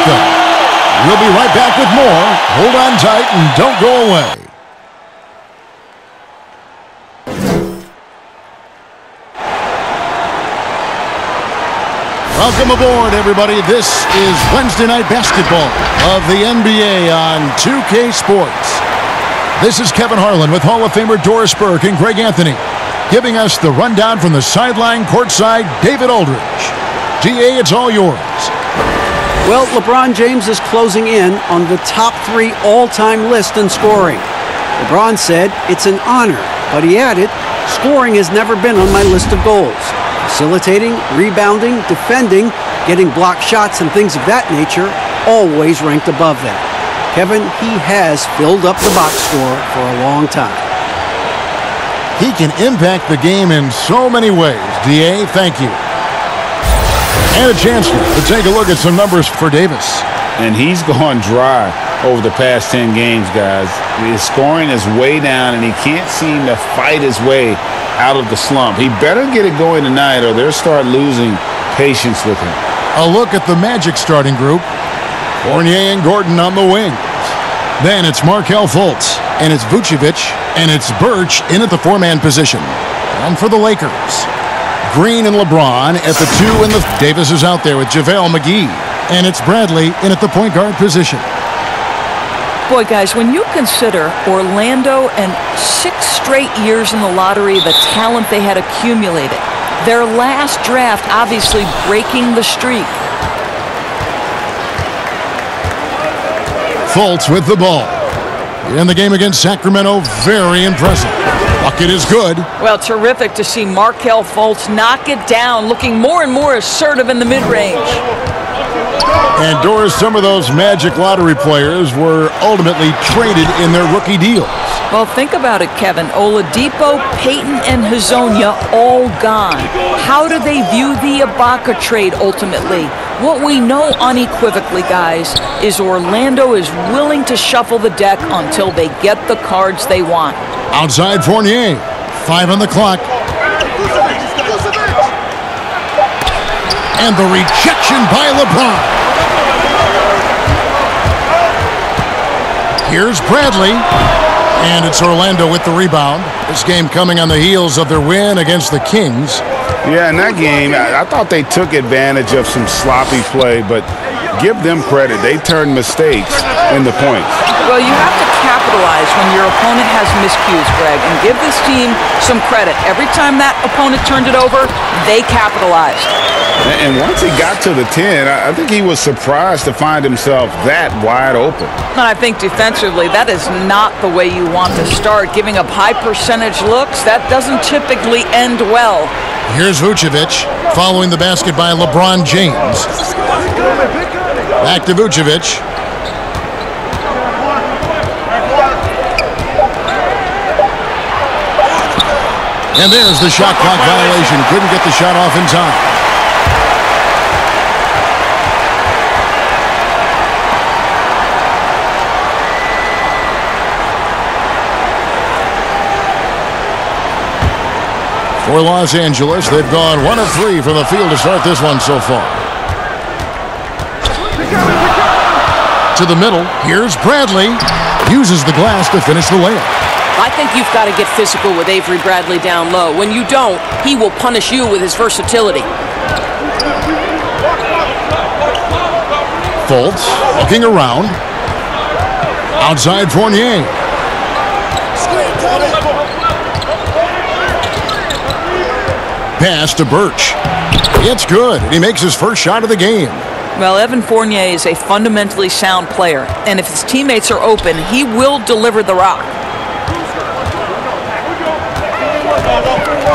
welcome. We'll be right back with more. Hold on tight and don't go away. Welcome aboard, everybody. This is Wednesday Night Basketball of the NBA on 2K Sports. This is Kevin Harlan with Hall of Famer Doris Burke and Greg Anthony, giving us the rundown from the sideline courtside, David Aldridge. DA, it's all yours. Well, LeBron James is closing in on the top 3 all-time list in scoring. LeBron said, "It's an honor," but he added, "Scoring has never been on my list of goals. Facilitating, rebounding, defending, getting blocked shots, and things of that nature always ranked above that." Kevin, he has filled up the box score for a long time. He can impact the game in so many ways. DA, thank you. And a chance to take a look at some numbers for Davis. And he's gone dry over the past 10 games, guys. His scoring is way down, and he can't seem to fight his way out of the slump. He better get it going tonight, or they'll start losing patience with him. A look at the Magic starting group. Fournier and Gordon on the wings. Then it's Markelle Fultz, and it's Vucevic, and it's Birch in at the 4-man position. And for the Lakers, Green and LeBron at the 2, and Davis is out there with JaVale McGee, and it's Bradley in at the point guard position. Boy, guys, when you consider Orlando and 6 straight years in the lottery, the talent they had accumulated, their last draft obviously breaking the streak. Fultz with the ball. In the game against Sacramento, very impressive. Bucket is good. Well, terrific to see Markelle Fultz knock it down, looking more and more assertive in the mid-range. And Doris, some of those Magic lottery players were ultimately traded in their rookie deals. Well, think about it, Kevin. Oladipo, Payton, and Hezonja all gone. How do they view the Ibaka trade ultimately? What we know unequivocally, guys, is Orlando is willing to shuffle the deck until they get the cards they want. Outside Fournier. 5 on the clock. And the rejection by LeBron. Here's Bradley. And it's Orlando with the rebound. This game coming on the heels of their win against the Kings. Yeah, in that game, I thought they took advantage of some sloppy play, but give them credit. They turned mistakes into points. Well, you have to capitalize when your opponent has miscues, Greg, and give this team some credit. Every time that opponent turned it over, they capitalized. And once he got to the 10, I think he was surprised to find himself that wide open. And I think defensively, that is not the way you want to start. Giving up high percentage looks, that doesn't typically end well. Here's Vucevic following the basket by LeBron James. Back to Vucevic. And there's the shot clock violation. Couldn't get the shot off in time. For Los Angeles, they've gone 1 of 3 from the field to start this one so far. To the middle, here's Bradley. Uses the glass to finish the layup. I think you've got to get physical with Avery Bradley down low. When you don't, he will punish you with his versatility. Fultz looking around. Outside Fournier. Pass to Birch. It's good. He makes his first shot of the game. Well, Evan Fournier is a fundamentally sound player, and if his teammates are open, he will deliver the rock.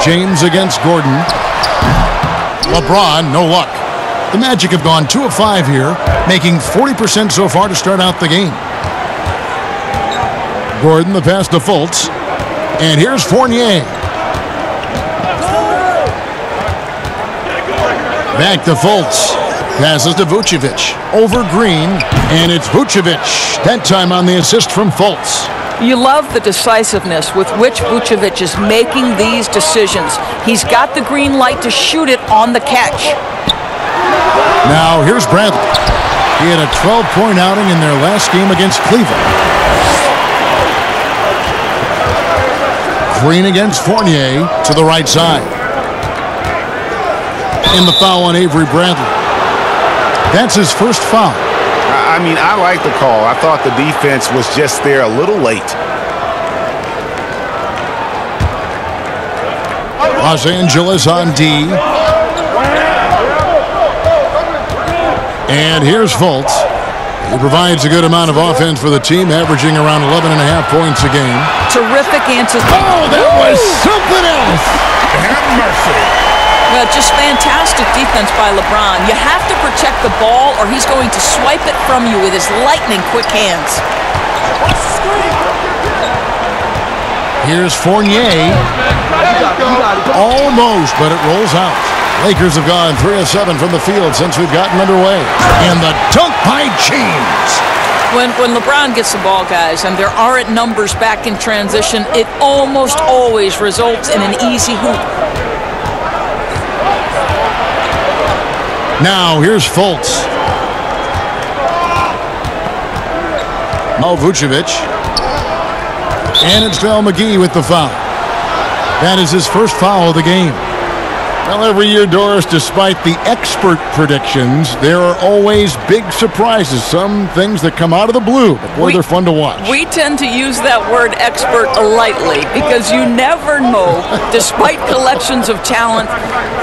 James against Gordon. LeBron, no luck. The Magic have gone 2 of 5 here, making 40% so far to start out the game. Gordon, the pass to Fultz. And here's Fournier. Back to Fultz. Passes to Vucevic. Over Green. And it's Vucevic. That time on the assist from Fultz. You love the decisiveness with which Vucevic is making these decisions. He's got the green light to shoot it on the catch. Now here's Bradley. He had a 12-point outing in their last game against Cleveland. Green against Fournier to the right side. In the foul on Avery Bradley. That's his first foul. I mean, I like the call. I thought the defense was just there a little late. Los Angeles on D. And here's Fultz. He provides a good amount of offense for the team, averaging around 11.5 points a game. Terrific answer. Oh, that was something else. Have mercy. Well, just fantastic defense by LeBron. You have to protect the ball or he's going to swipe it from you with his lightning quick hands. Here's Fournier. Almost, but it rolls out. Lakers have gone 3 of 7 from the field since we've gotten underway. And the dunk by James. When LeBron gets the ball, guys, and there aren't numbers back in transition, it almost always results in an easy hoop. Now, here's Fultz. Mo Vucevic. And it's Val McGee with the foul. That is his first foul of the game. Well, every year, Doris, despite the expert predictions, there are always big surprises. Some things that come out of the blue. But boy, they're fun to watch. We tend to use that word expert lightly because you never know, despite collections of talent,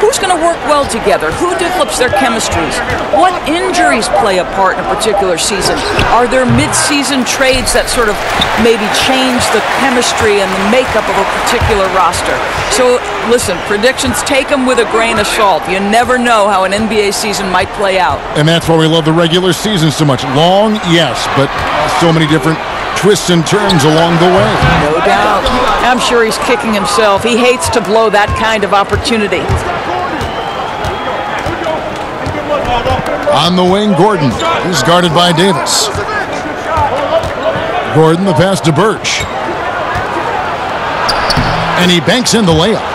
who's going to work well together, who develops their chemistries, what injuries play a part in a particular season. Are there mid-season trades that sort of maybe change the chemistry and the makeup of a particular roster? So, listen, predictions, take them with a grain of salt. You never know how an NBA season might play out. And that's why we love the regular season so much. Long, yes, but so many different twists and turns along the way. No doubt. I'm sure he's kicking himself. He hates to blow that kind of opportunity. On the wing, Gordon. He's guarded by Davis. Gordon, the pass to Birch. And he banks in the layup.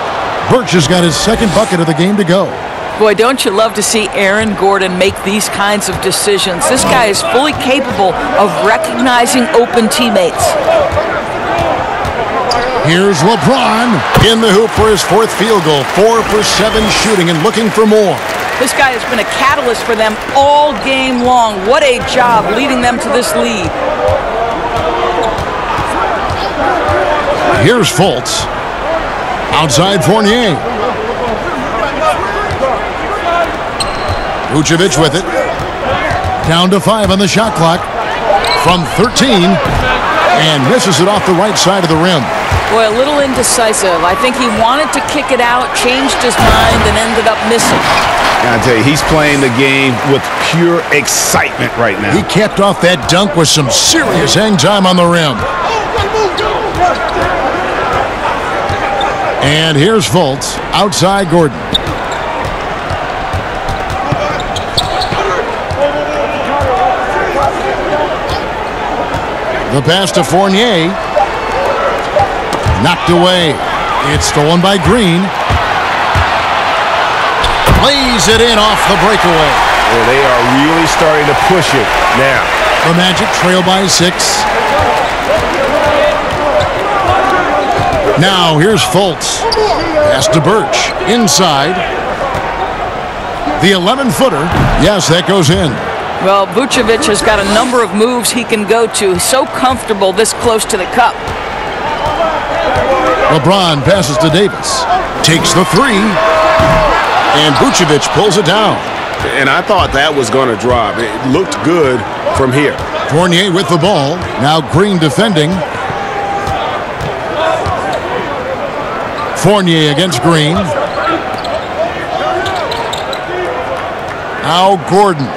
Birch has got his second bucket of the game to go. Boy, don't you love to see Aaron Gordon make these kinds of decisions? This guy is fully capable of recognizing open teammates. Here's LeBron in the hoop for his fourth field goal. 4 for 7 shooting and looking for more. This guy has been a catalyst for them all game long. What a job leading them to this lead. Here's Fultz. Outside Fournier. Vucevic with it. Down to 5 on the shot clock. From 13. And misses it off the right side of the rim. Boy, a little indecisive. I think he wanted to kick it out, changed his mind, and ended up missing. I tell you, he's playing the game with pure excitement right now. He capped off that dunk with some serious hang time on the rim. And here's Fultz, outside Gordon. The pass to Fournier. Knocked away. It's stolen by Green. Lays it in off the breakaway. Well, they are really starting to push it now. The Magic trail by 6. Now here's Fultz. Pass to Birch. Inside. The 11-footer. Yes, that goes in. Well, Vucevic has got a number of moves he can go to. He's so comfortable this close to the cup. LeBron passes to Davis. Takes the 3. And Vucevic pulls it down. And I thought that was going to drop. It looked good from here. Fournier with the ball. Now Green defending. Fournier against Green. Now Gordon.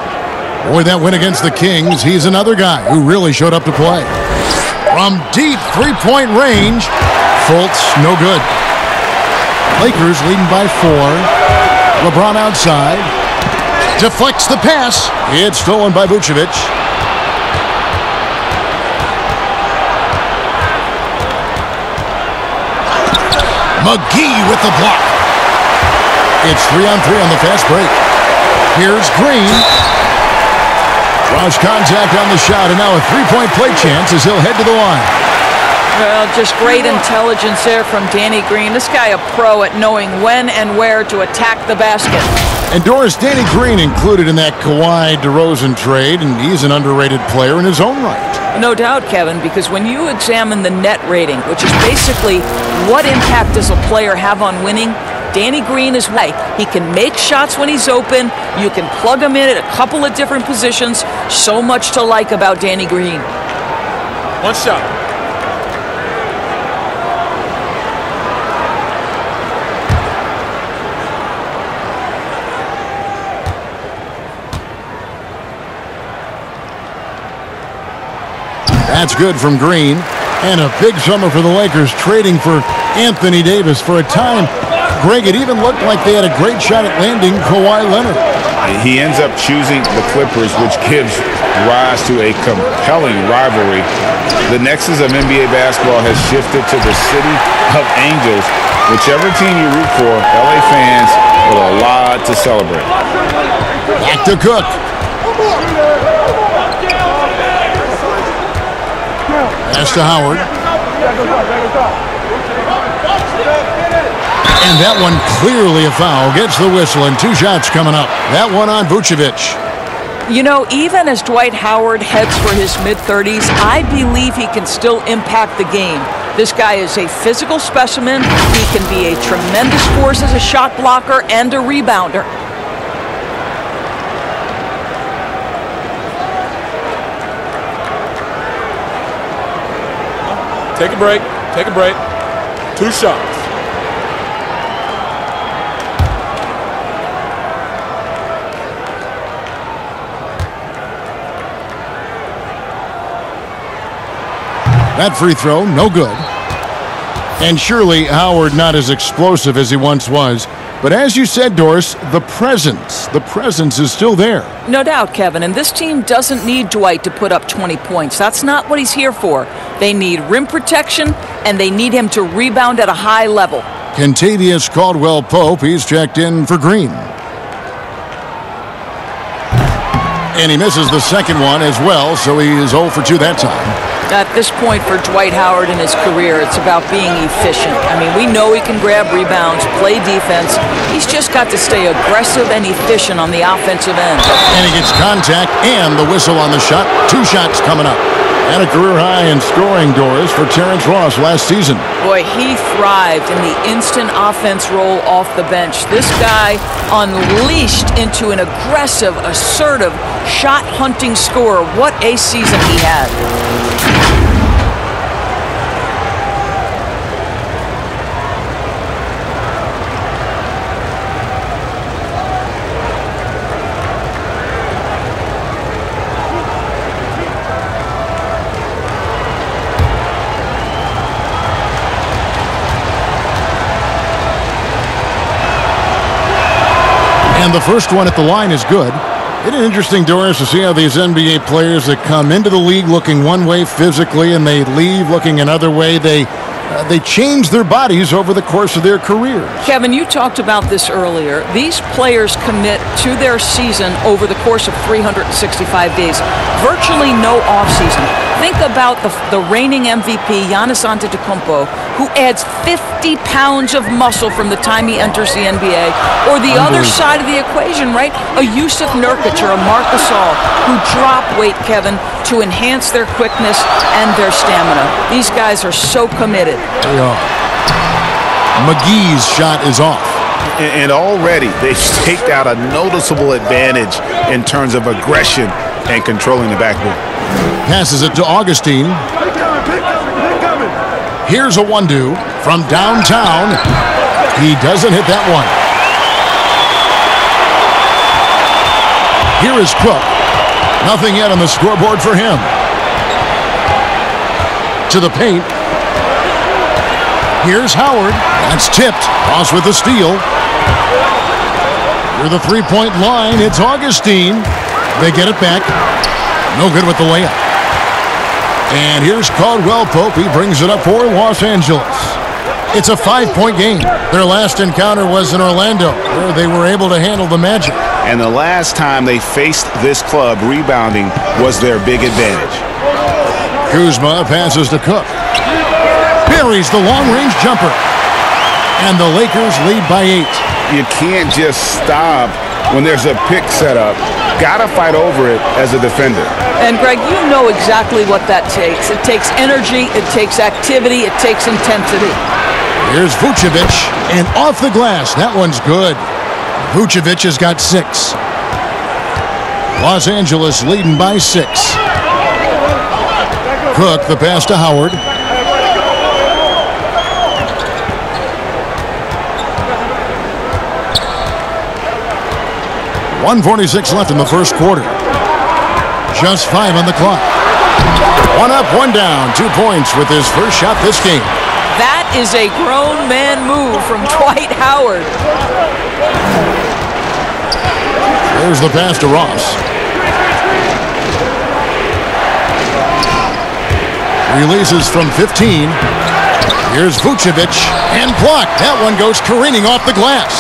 Boy, that win against the Kings. He's another guy who really showed up to play. From deep three-point range, Fultz, no good. Lakers leading by 4. LeBron outside. Deflects the pass. It's stolen by Vucevic. McGee with the block. It's 3-on-3 on the fast break. Here's Green. Draws contact on the shot, and now a three-point play chance as he'll head to the line. Well, just great intelligence there from Danny Green. This guy a pro at knowing when and where to attack the basket. And Doris, Danny Green included in that Kawhi DeRozan trade, and he's an underrated player in his own right. No doubt, Kevin, because when you examine the net rating, which is basically what impact does a player have on winning, Danny Green is right. He can make shots when he's open. You can plug him in at a couple of different positions. So much to like about Danny Green. One shot. That's good from Green. And a big summer for the Lakers, trading for Anthony Davis. For a time, Greg, it even looked like they had a great shot at landing Kawhi Leonard. He ends up choosing the Clippers, which gives rise to a compelling rivalry. The nexus of NBA basketball has shifted to the city of angels. Whichever team you root for, LA fans with a lot to celebrate. Back to Cook. Pass to Howard. And that one clearly a foul. Gets the whistle, and 2 shots coming up. That one on Vucevic. You know, even as Dwight Howard heads for his mid-30s, I believe he can still impact the game. This guy is a physical specimen. He can be a tremendous force as a shot blocker and a rebounder. Take a break. Take a break. 2 shots. That free throw, no good. And surely Howard not as explosive as he once was. But as you said, Doris, the presence is still there. No doubt, Kevin. And this team doesn't need Dwight to put up 20 points. That's not what he's here for. They need rim protection, and they need him to rebound at a high level. Kentavious Caldwell-Pope, he's checked in for Green. And he misses the second one as well, so he is 0 for 2 that time. At this point for Dwight Howard in his career, it's about being efficient. I mean, we know he can grab rebounds, play defense. He's just got to stay aggressive and efficient on the offensive end. And he gets contact and the whistle on the shot. 2 shots coming up. And a career high in scoring, Doris, for Terrence Ross last season. Boy, he thrived in the instant offense role off the bench. This guy unleashed into an aggressive, assertive, shot-hunting scorer. What a season he had. And the first one at the line is good. Isn't it interesting, Doris, to see how these NBA players that come into the league looking one way physically and they leave looking another way, they change their bodies over the course of their careers. Kevin, you talked about this earlier. These players commit to their season over the course of 365 days. Virtually no offseason. Think about the reigning MVP, Giannis Antetokounmpo, who adds 50 pounds of muscle from the time he enters the NBA. Or the other side of the equation, right? A Yusuf Nurkic or a Marc Gasol who drop weight, Kevin, to enhance their quickness and their stamina. These guys are so committed. They are. McGee's shot is off. And already they've staked out a noticeable advantage in terms of aggression and controlling the backboard. Passes it to Augustine. Here's a 1-2 from downtown. He doesn't hit that one. Here is Cook. Nothing yet on the scoreboard for him. To the paint. Here's Howard. That's tipped. Ross with the steal. Near the three-point line, it's Augustine. They get it back. No good with the layup. And here's Caldwell-Pope. He brings it up for Los Angeles. It's a 5-point game. Their last encounter was in Orlando, where they were able to handle the Magic. And the last time they faced this club, rebounding was their big advantage. Kuzma passes to Cook. Buries the long-range jumper. And the Lakers lead by 8. You can't just stop when there's a pick set up. Gotta fight over it as a defender. And Greg, you know exactly what that takes. It takes energy, it takes activity, it takes intensity. Here's Vucevic, and off the glass. That one's good. Vucevic has got 6. Los Angeles leading by 6. Cook, the pass to Howard. 1:46 left in the first quarter. Just 5 on the clock. 1 up, 1 down. 2 points with his first shot this game. That is a grown man move from Dwight Howard. There's the pass to Ross. Releases from 15. Here's Vucevic, and blocked. That one goes careening off the glass.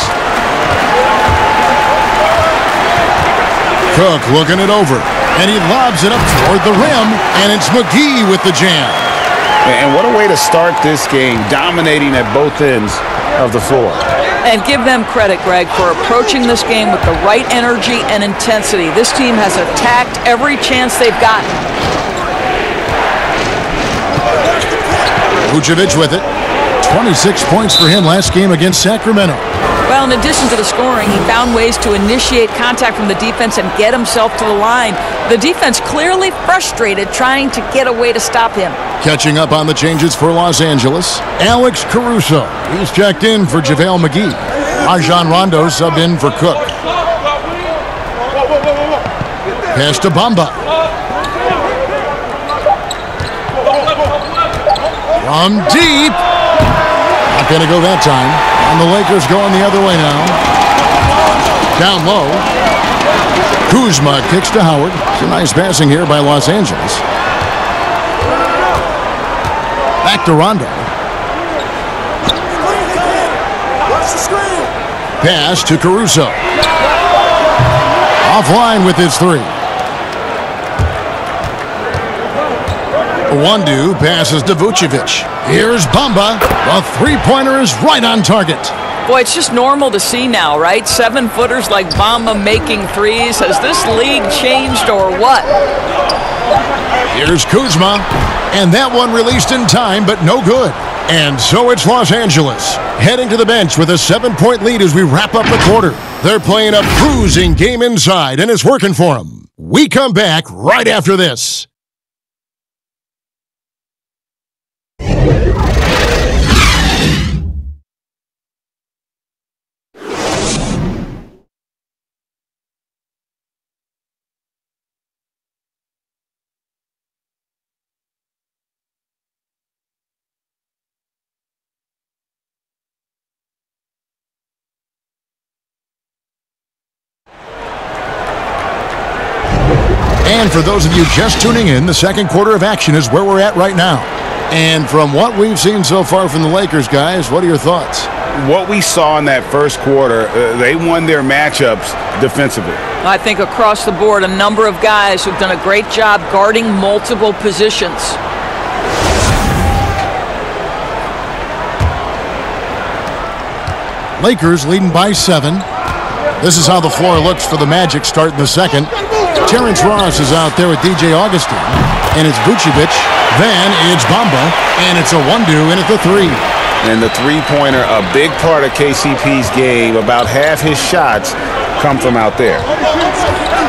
Cook looking it over, and he lobs it up toward the rim, and it's McGee with the jam. And what a way to start this game, dominating at both ends of the floor. And give them credit, Greg, for approaching this game with the right energy and intensity. This team has attacked every chance they've gotten. Vucevic with it. 26 points for him last game against Sacramento. Well, in addition to the scoring, he found ways to initiate contact from the defense and get himself to the line. The defense clearly frustrated trying to get a way to stop him. Catching up on the changes for Los Angeles, Alex Caruso. He's checked in for JaVale McGee. Rajon Rondo subbed in for Cook. Pass to Bamba. From deep. Not going to go that time. And the Lakers going the other way now. Down low. Kuzma kicks to Howard. It's a nice passing here by Los Angeles. Back to Rondo. Pass to Caruso. Offline with his 3. Wandu passes to Vucevic. Here's Bamba. The three-pointer is right on target. Boy, it's just normal to see now, right? 7-footers like Bamba making threes. Has this league changed or what? Here's Kuzma. And that one released in time, but no good. And so it's Los Angeles, heading to the bench with a 7-point lead as we wrap up the quarter. They're playing a bruising game inside, and it's working for them. We come back right after this. And for those of you just tuning in, the second quarter of action is where we're at right now. And from what we've seen so far from the Lakers, guys, what are your thoughts? What we saw in that first quarter, they won their matchups defensively. I think across the board, a number of guys who've done a great job guarding multiple positions. Lakers leading by 7. This is how the floor looks for the Magic starting the second. Terrence Ross is out there with DJ Augustin. And it's Vucevic. Then it's Bamba. And it's a Wandu in at the 3. And the three-pointer, a big part of KCP's game. About half his shots come from out there.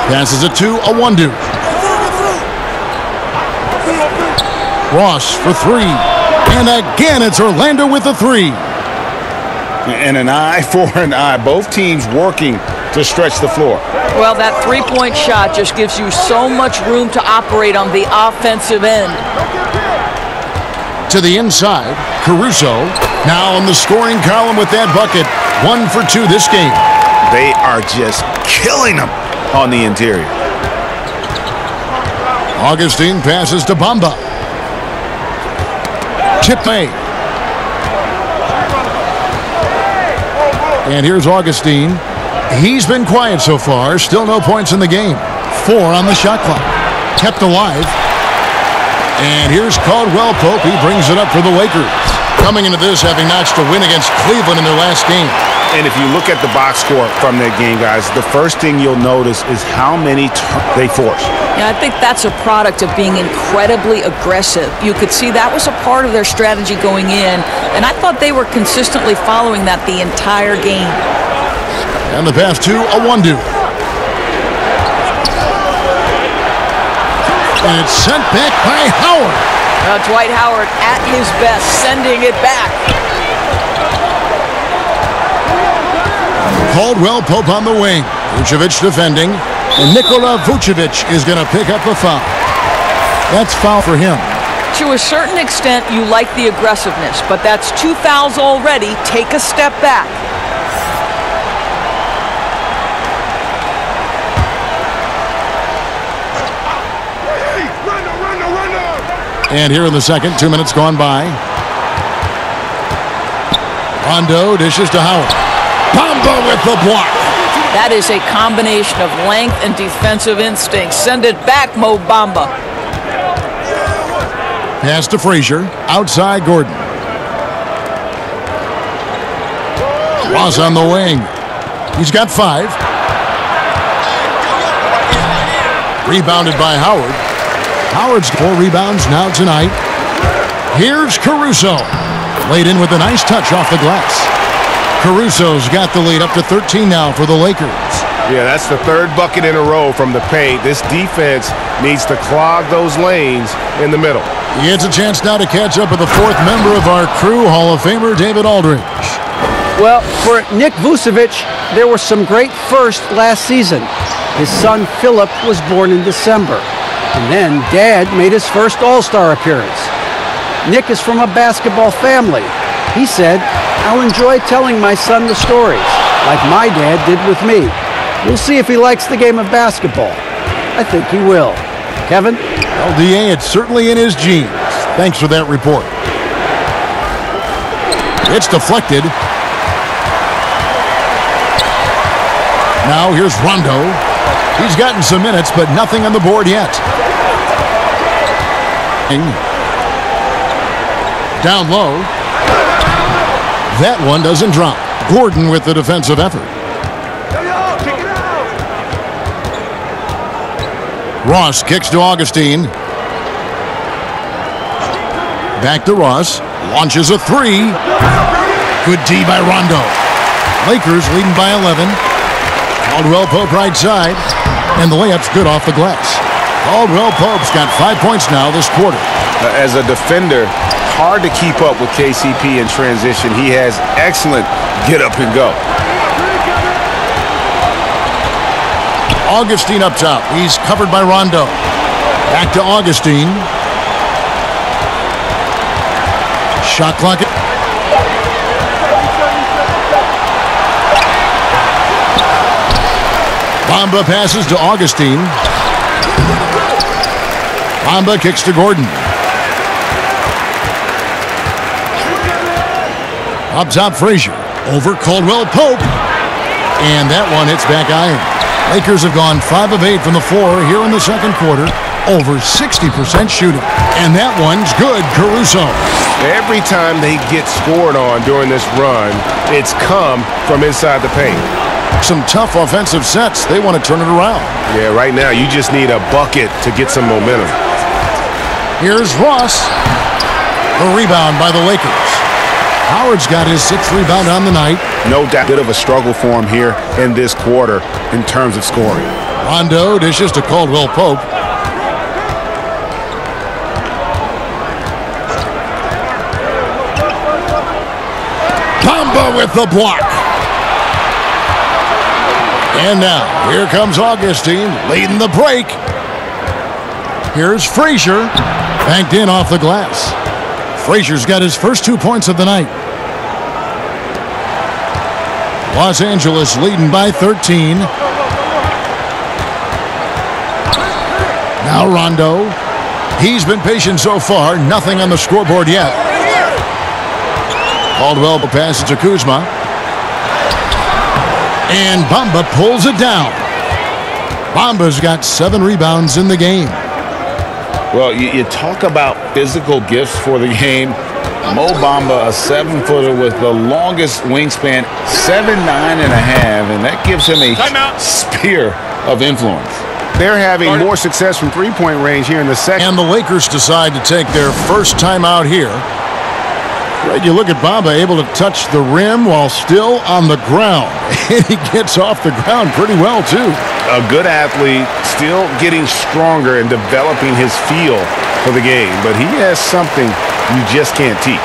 Passes it to a Wandu. Ross for 3. And again, it's Orlando with the 3. And an eye for an eye. Both teams working to stretch the floor. Well, that three-point shot just gives you so much room to operate on the offensive end. To the inside, Caruso now on the scoring column with that bucket. 1 for 2 this game. They are just killing them on the interior. Augustin passes to Bamba. Tip made. And here's Augustin. He's been quiet so far. Still no points in the game. 4 on the shot clock. Kept alive. And here's Caldwell Pope. He brings it up for the Lakers. Coming into this, having notched a win against Cleveland in their last game. And if you look at the box score from that game, guys, the first thing you'll notice is how many they force. Yeah, I think that's a product of being incredibly aggressive. You could see that was a part of their strategy going in, and I thought they were consistently following that the entire game. And the pass to Awandu. And it's sent back by Howard. Dwight Howard at his best, sending it back. Caldwell Pope on the wing. Vucevic defending. And Nikola Vucevic is going to pick up the foul. That's foul for him. To a certain extent, you like the aggressiveness, but that's 2 fouls already. Take a step back. And here in the second, 2 minutes gone by. Rondo dishes to Howard. Bamba with the block. That is a combination of length and defensive instinct. Send it back, Mo Bamba. Pass to Frazier. Outside Gordon. Ross on the wing. He's got 5. Rebounded by Howard. Howard's 4 rebounds now tonight. Here's Caruso. Laid in with a nice touch off the glass. Caruso's got the lead up to 13 now for the Lakers. Yeah, that's the 3rd bucket in a row from the paint. This defense needs to clog those lanes in the middle. He gets a chance now to catch up with the 4th member of our crew, Hall of Famer David Aldridge. Well, for Nick Vucevic, there were some great firsts last season. His son Philip was born in December. And then Dad made his first All-Star appearance. Nick is from a basketball family. He said, "I'll enjoy telling my son the stories, like my dad did with me. We'll see if he likes the game of basketball. I think he will." Kevin? Well, DA, it's certainly in his genes. Thanks for that report. It's deflected. Now here's Rondo. He's gotten some minutes, but nothing on the board yet. Down low. That one doesn't drop. Gordon with the defensive effort. Ross kicks to Augustine. Back to Ross. Launches a 3. Good D by Rondo. Lakers leading by 11. Caldwell Pope right side. And the layup's good off the glass. Caldwell Pope's got 5 points now this quarter. As a defender, hard to keep up with KCP in transition. He has excellent get up and go. Augustine up top. He's covered by Rondo. Back to Augustine. Shot clock. Bamba passes to Augustine. Bamba kicks to Gordon. Up top, Frazier. Over Caldwell Pope. And that one hits back iron. Lakers have gone 5 of 8 from the floor here in the second quarter. Over 60% shooting. And that one's good, Caruso. Every time they get scored on during this run, it's come from inside the paint. Some tough offensive sets. They want to turn it around. Yeah, right now you just need a bucket to get some momentum. Here's Ross. The rebound by the Lakers. Howard's got his 6th rebound on the night. No doubt, bit of a struggle for him here in this quarter in terms of scoring. Rondo dishes to Caldwell Pope. Bamba with the block. And now, here comes Augustine leading the break. Here's Frazier. Banked in off the glass. Frazier's got his first 2 points of the night. Los Angeles leading by 13. Now Rondo. He's been patient so far. Nothing on the scoreboard yet. Caldwell passes to Kuzma. And Bamba pulls it down. Bamba's got 7 rebounds in the game. Well, you talk about physical gifts for the game. Mo Bamba, a 7-footer with the longest wingspan, 7'9.5", and that gives him a spear of influence. They're having more success from three-point range here in the second. And the Lakers decide to take their first time out here. Right, you look at Bamba able to touch the rim while still on the ground. And he gets off the ground pretty well, too. A good athlete, still getting stronger and developing his feel for the game. But he has something you just can't teach.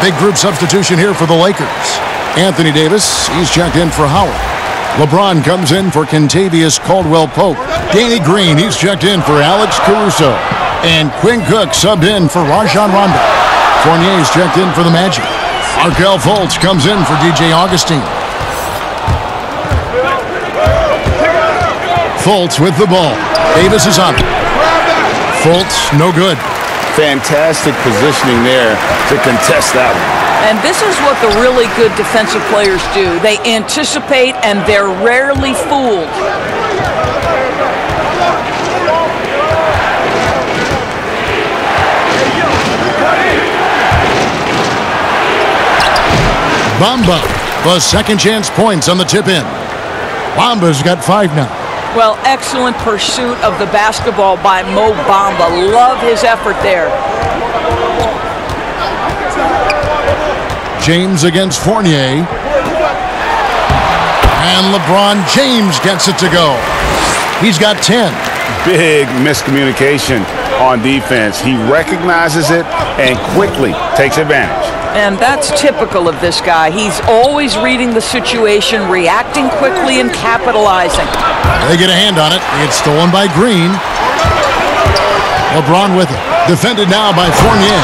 Big group substitution here for the Lakers. Anthony Davis, he's checked in for Howard. LeBron comes in for Kentavious Caldwell-Pope. Danny Green, he's checked in for Alex Caruso. And Quinn Cook subbed in for Rajon Rondo. Fournier's checked in for the Magic. Markelle Fultz comes in for DJ Augustine. Fultz with the ball. Davis is on it. Fultz, no good. Fantastic positioning there to contest that one. And this is what the really good defensive players do. They anticipate, and they're rarely fooled. Bamba, the second chance points on the tip-in. Bamba's got 5 now. Well, excellent pursuit of the basketball by Mo Bamba. Love his effort there. James against Fournier. And LeBron James gets it to go. He's got 10. Big miscommunication on defense. He recognizes it and quickly takes advantage. And that's typical of this guy. He's always reading the situation, reacting quickly, and capitalizing. They get a hand on it. It's stolen by Green. LeBron with it. Defended now by Fournier.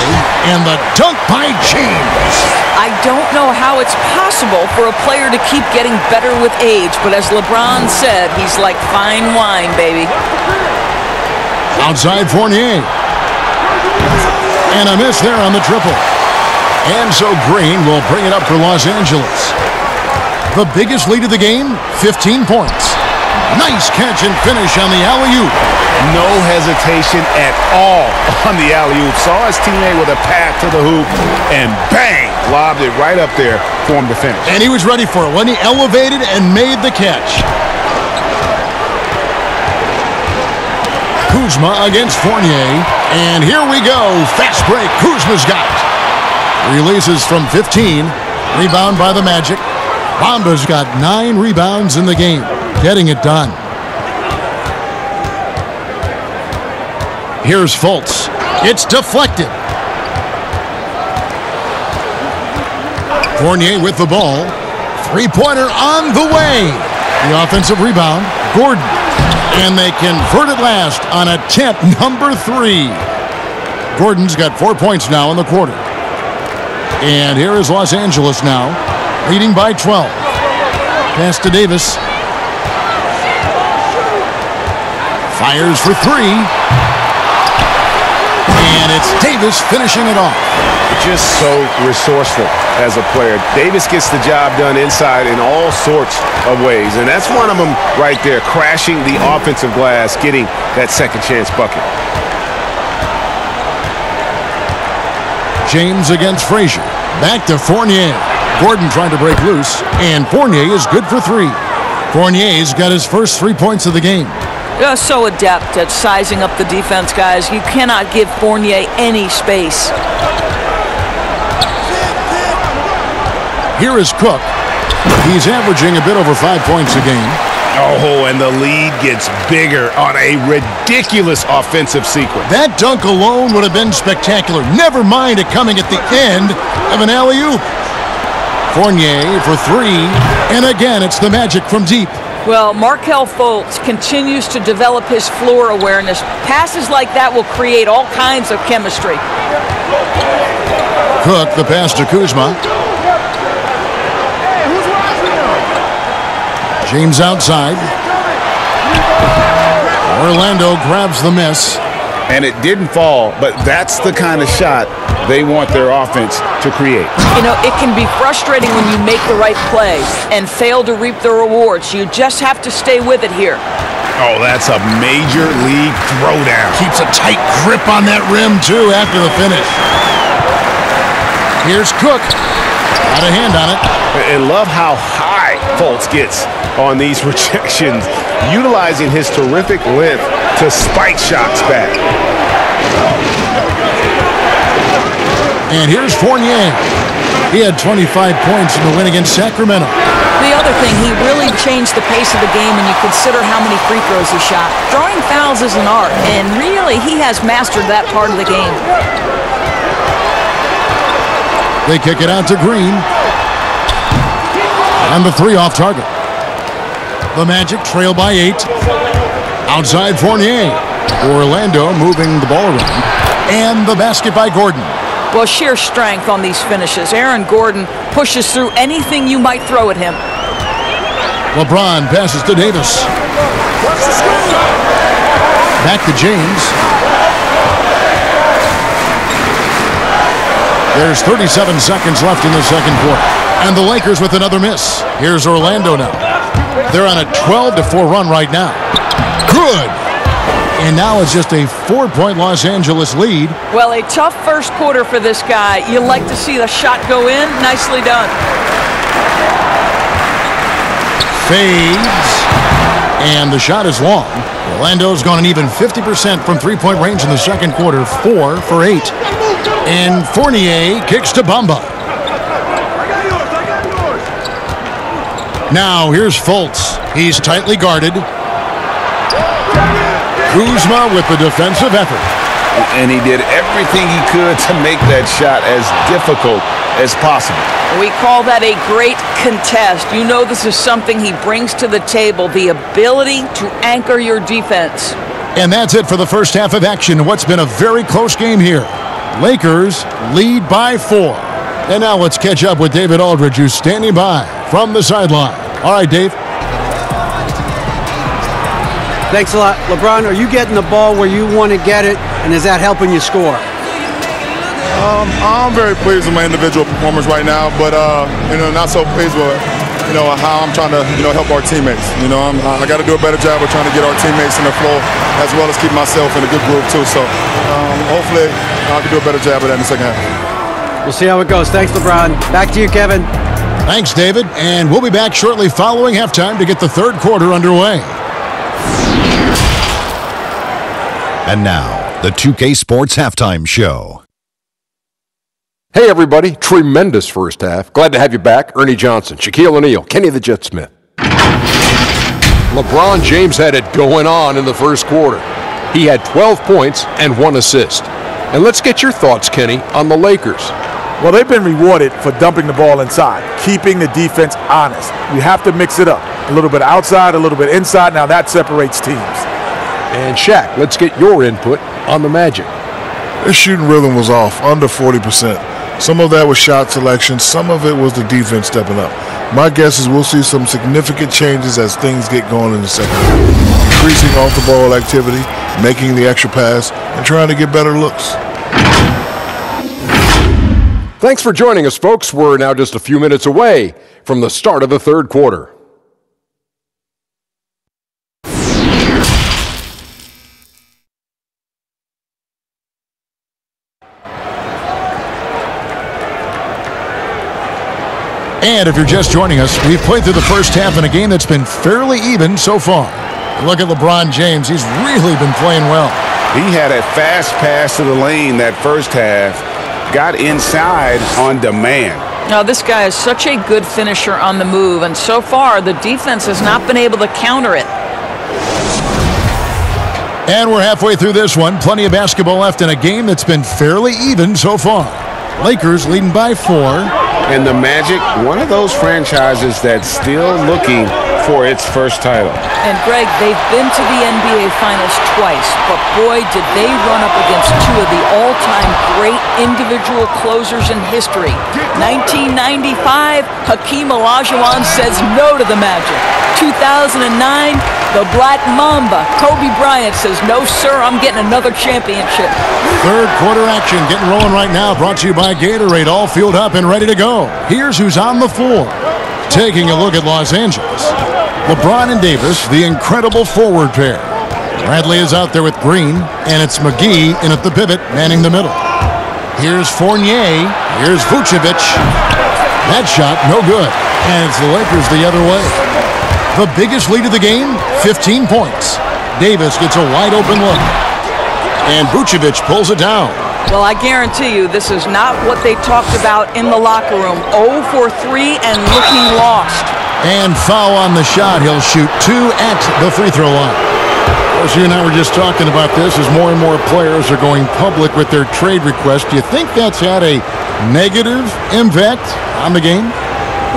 And the dunk by James. I don't know how it's possible for a player to keep getting better with age, but as LeBron said, he's like fine wine, baby. Outside Fournier. And a miss there on the triple. And so Green will bring it up for Los Angeles. The biggest lead of the game, 15 points. Nice catch and finish on the alley-oop. No hesitation at all on the alley-oop. Saw his teammate with a path to the hoop and bang, lobbed it right up there for him to finish. And he was ready for it when he elevated and made the catch. Kuzma against Fournier. And here we go. Fast break. Kuzma's got it. Releases from 15. Rebound by the Magic. Bamba's got 9 rebounds in the game. Getting it done. Here's Fultz. It's deflected. Fournier with the ball. Three-pointer on the way. The offensive rebound. Gordon. And they convert it last on attempt number 3. Gordon's got 4 points now in the quarter. And here is Los Angeles now, leading by 12. Pass to Davis. Fires for 3. And it's Davis finishing it off. Just so resourceful as a player. Davis gets the job done inside in all sorts of ways. And that's one of them right there, crashing the offensive glass, getting that second chance bucket. James against Frazier. Back to Fournier. Gordon trying to break loose, and Fournier is good for 3. Fournier's got his first 3 points of the game. You're so adept at sizing up the defense, guys. You cannot give Fournier any space. Here is Cook. He's averaging a bit over 5 points a game. Oh, and the lead gets bigger on a ridiculous offensive sequence. That dunk alone would have been spectacular. Never mind it coming at the end of an alley-oop. Fournier for three, and again it's the Magic from deep. Well, Markelle Fultz continues to develop his floor awareness. Passes like that will create all kinds of chemistry. Cook, the pass to Kuzma. James outside. Orlando grabs the miss. And it didn't fall, but that's the kind of shot they want their offense to create. You know, it can be frustrating when you make the right play and fail to reap the rewards. You just have to stay with it here. Oh, that's a major league throwdown. Keeps a tight grip on that rim, too, after the finish. Here's Cook. Got a hand on it. And love how high Fultz gets on these rejections, utilizing his terrific length to spike shots back. And here's Fournier. He had 25 points in the win against Sacramento. The other thing, he really changed the pace of the game when you consider how many free throws he shot. Drawing fouls is an art, and really he has mastered that part of the game. They kick it out to Green. And the three off target. The Magic trail by 8. Outside Fournier. Orlando moving the ball around. And the basket by Gordon. Well, sheer strength on these finishes. Aaron Gordon pushes through anything you might throw at him. LeBron passes to Davis. Back to James. There's 37 seconds left in the second quarter. And the Lakers with another miss. Here's Orlando now. They're on a 12-4 run right now. Good. And now it's just a 4-point Los Angeles lead. Well, a tough first quarter for this guy. You like to see the shot go in. Nicely done. Fades. And the shot is long. Orlando's gone an even 50% from three-point range in the second quarter. 4 for 8. And Fournier kicks to Bamba. Now here's Fultz. He's tightly guarded. Kuzma with the defensive effort. And he did everything he could to make that shot as difficult as possible. We call that a great contest. You know this is something he brings to the table, the ability to anchor your defense. And that's it for the first half of action. What's been a very close game here. Lakers lead by 4. And now let's catch up with David Aldridge, who's standing by from the sideline. All right, Dave. Thanks a lot. LeBron, are you getting the ball where you want to get it, and is that helping you score? I'm very pleased with my individual performance right now, but not so pleased with how I'm trying to help our teammates. I got to do a better job of trying to get our teammates in the flow, as well as keep myself in a good groove too. So hopefully I can do a better job of that in the second half. We'll see how it goes. Thanks, LeBron. Back to you, Kevin. Thanks, David. And we'll be back shortly following halftime to get the third quarter underway. And now, the 2K Sports Halftime Show. Hey, everybody. Tremendous first half. Glad to have you back. Ernie Johnson, Shaquille O'Neal, Kenny the Jet Smith. LeBron James had it going on in the first quarter. He had 12 points and 1 assist. And let's get your thoughts, Kenny, on the Lakers. Well, they've been rewarded for dumping the ball inside, keeping the defense honest. You have to mix it up. A little bit outside, a little bit inside. Now that separates teams. And Shaq, let's get your input on the Magic. Their shooting rhythm was off, under 40%. Some of that was shot selection. Some of it was the defense stepping up. My guess is we'll see some significant changes as things get going in the second half. Increasing off-the-ball activity, making the extra pass, and trying to get better looks. Thanks for joining us, folks. We're now just a few minutes away from the start of the third quarter. And if you're just joining us, we've played through the first half in a game that's been fairly even so far. Look at LeBron James. He's really been playing well. He had a fast pass to the lane that first half, got inside on demand. Now, this guy is such a good finisher on the move, and so far the defense has not been able to counter it. And we're halfway through this one. Plenty of basketball left in a game that's been fairly even so far. Lakers leading by 4. And the Magic, one of those franchises that's still looking for its first title. And Greg, they've been to the NBA Finals twice, but boy, did they run up against two of the all-time great individual closers in history. 1995, Hakeem Olajuwon says no to the Magic. 2009, the Black Mamba, Kobe Bryant, says, no, sir, I'm getting another championship. Third quarter action getting rolling right now, brought to you by Gatorade, all fueled up and ready to go. Here's who's on the floor. Taking a look at Los Angeles. LeBron and Davis, the incredible forward pair. Bradley is out there with Green, and it's McGee in at the pivot, manning the middle. Here's Fournier. Here's Vucevic. That shot, no good. And it's the Lakers the other way. The biggest lead of the game, 15 points. Davis gets a wide-open look. And Vucevic pulls it down. Well, I guarantee you this is not what they talked about in the locker room. 0 for 3 and looking lost. And foul on the shot. He'll shoot 2 at the free throw line. As you and I were just talking about this, as more and more players are going public with their trade requests, do you think that's had a negative impact on the game?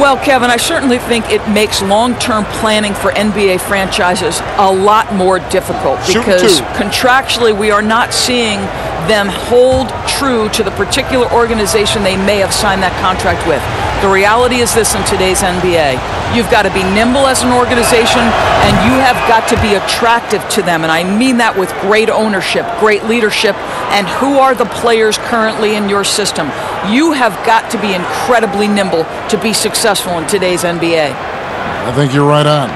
Well, Kevin, I certainly think it makes long-term planning for NBA franchises a lot more difficult because contractually we are not seeing them hold true to the particular organization they may have signed that contract with. The reality is this in today's NBA. You've got to be nimble as an organization, and you have got to be attractive to them. And I mean that with great ownership, great leadership, and who are the players currently in your system. You have got to be incredibly nimble to be successful in today's NBA. I think you're right on.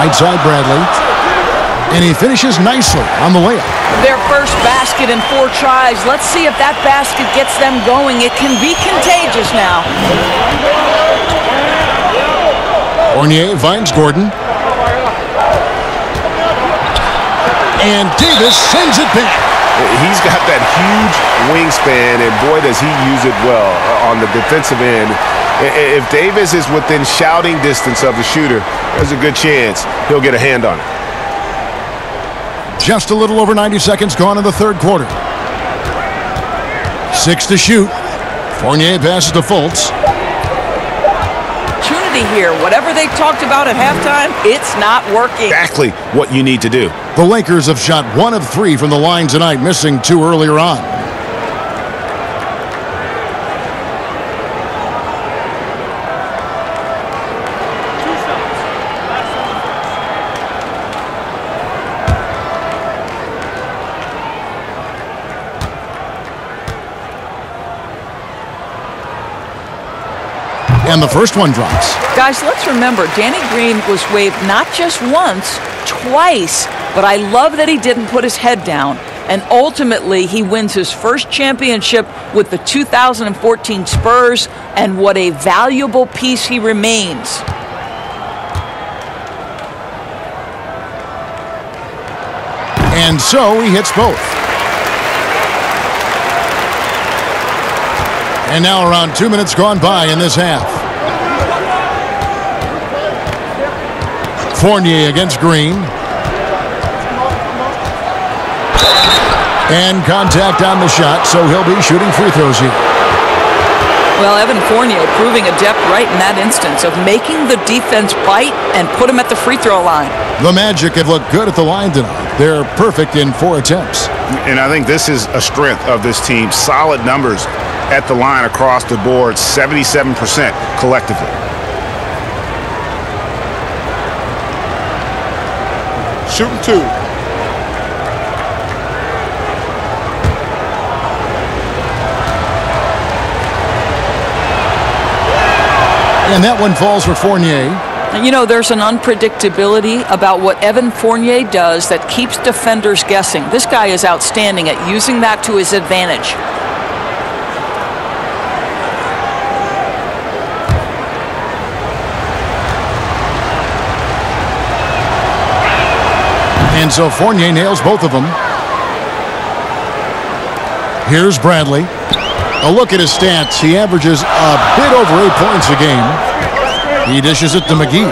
Right side Bradley. And he finishes nicely on the layup. Their first basket in 4 tries. Let's see if that basket gets them going. It can be contagious now. Fournier finds Gordon. And Davis sends it back. He's got that huge wingspan, and boy, does he use it well on the defensive end. If Davis is within shouting distance of the shooter, there's a good chance he'll get a hand on it. Just a little over 90 seconds gone in the third quarter. 6 to shoot. Fournier passes to Fultz. Opportunity here. Whatever they talked about at halftime, it's not working. Exactly what you need to do. The Lakers have shot 1 of 3 from the line tonight, missing 2 earlier on. And the first one drops. Guys, let's remember, Danny Green was waived not just once, twice. But I love that he didn't put his head down. And ultimately, he wins his first championship with the 2014 Spurs. And what a valuable piece he remains. And so he hits both. And now around 2 minutes gone by in this half. Fournier against Green. And contact on the shot, so he'll be shooting free throws here. Well, Evan Fournier proving adept right in that instance of making the defense bite and put him at the free throw line. The Magic have looked good at the line tonight. They're perfect in 4 attempts. And I think this is a strength of this team. Solid numbers at the line across the board, 77% collectively. Shooting 2. And that one falls for Fournier. You know, there's an unpredictability about what Evan Fournier does that keeps defenders guessing. This guy is outstanding at using that to his advantage. And And so Fournier nails both of them. Here's Bradley. A look at his stats. He averages a bit over 8 points a game. He dishes it to McGee.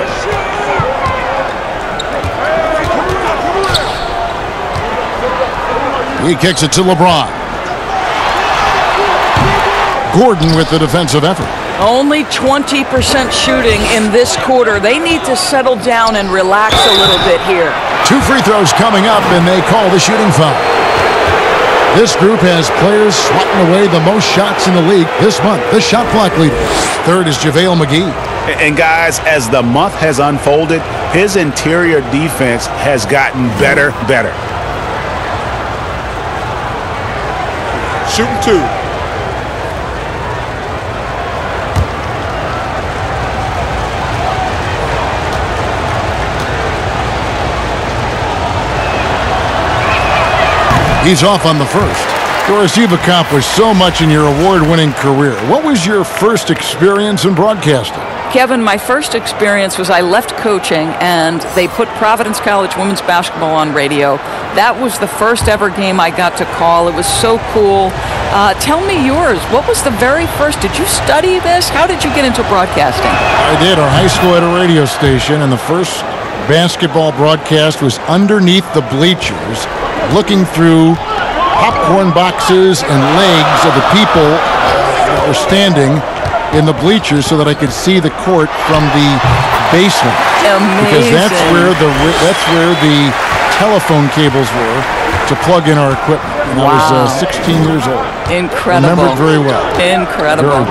He kicks it to LeBron. Gordon with the defensive effort. Only 20% shooting in this quarter. They need to settle down and relax a little bit here. 2 free throws coming up, and they call the shooting foul. This group has players swatting away the most shots in the league this month. The shot clock leader. Third is JaVale McGee. And guys, as the month has unfolded, his interior defense has gotten better. Shooting 2. He's off on the first. Doris, you've accomplished so much in your award-winning career. What was your first experience in broadcasting? Kevin, my first experience was I left coaching and they put Providence College women's basketball on radio. That was the first ever game I got to call. It was so cool. Tell me yours. What was the very first? Did you study this? How did you get into broadcasting? I did. Our high school had a radio station, and the first basketball broadcast was underneath the bleachers, looking through popcorn boxes and legs of the people that were standing in the bleachers so that I could see the court from the basement. Amazing. Because that's where the telephone cables were to plug in our equipment. And I was 16 years old. Incredible. Remember it very well. Incredible.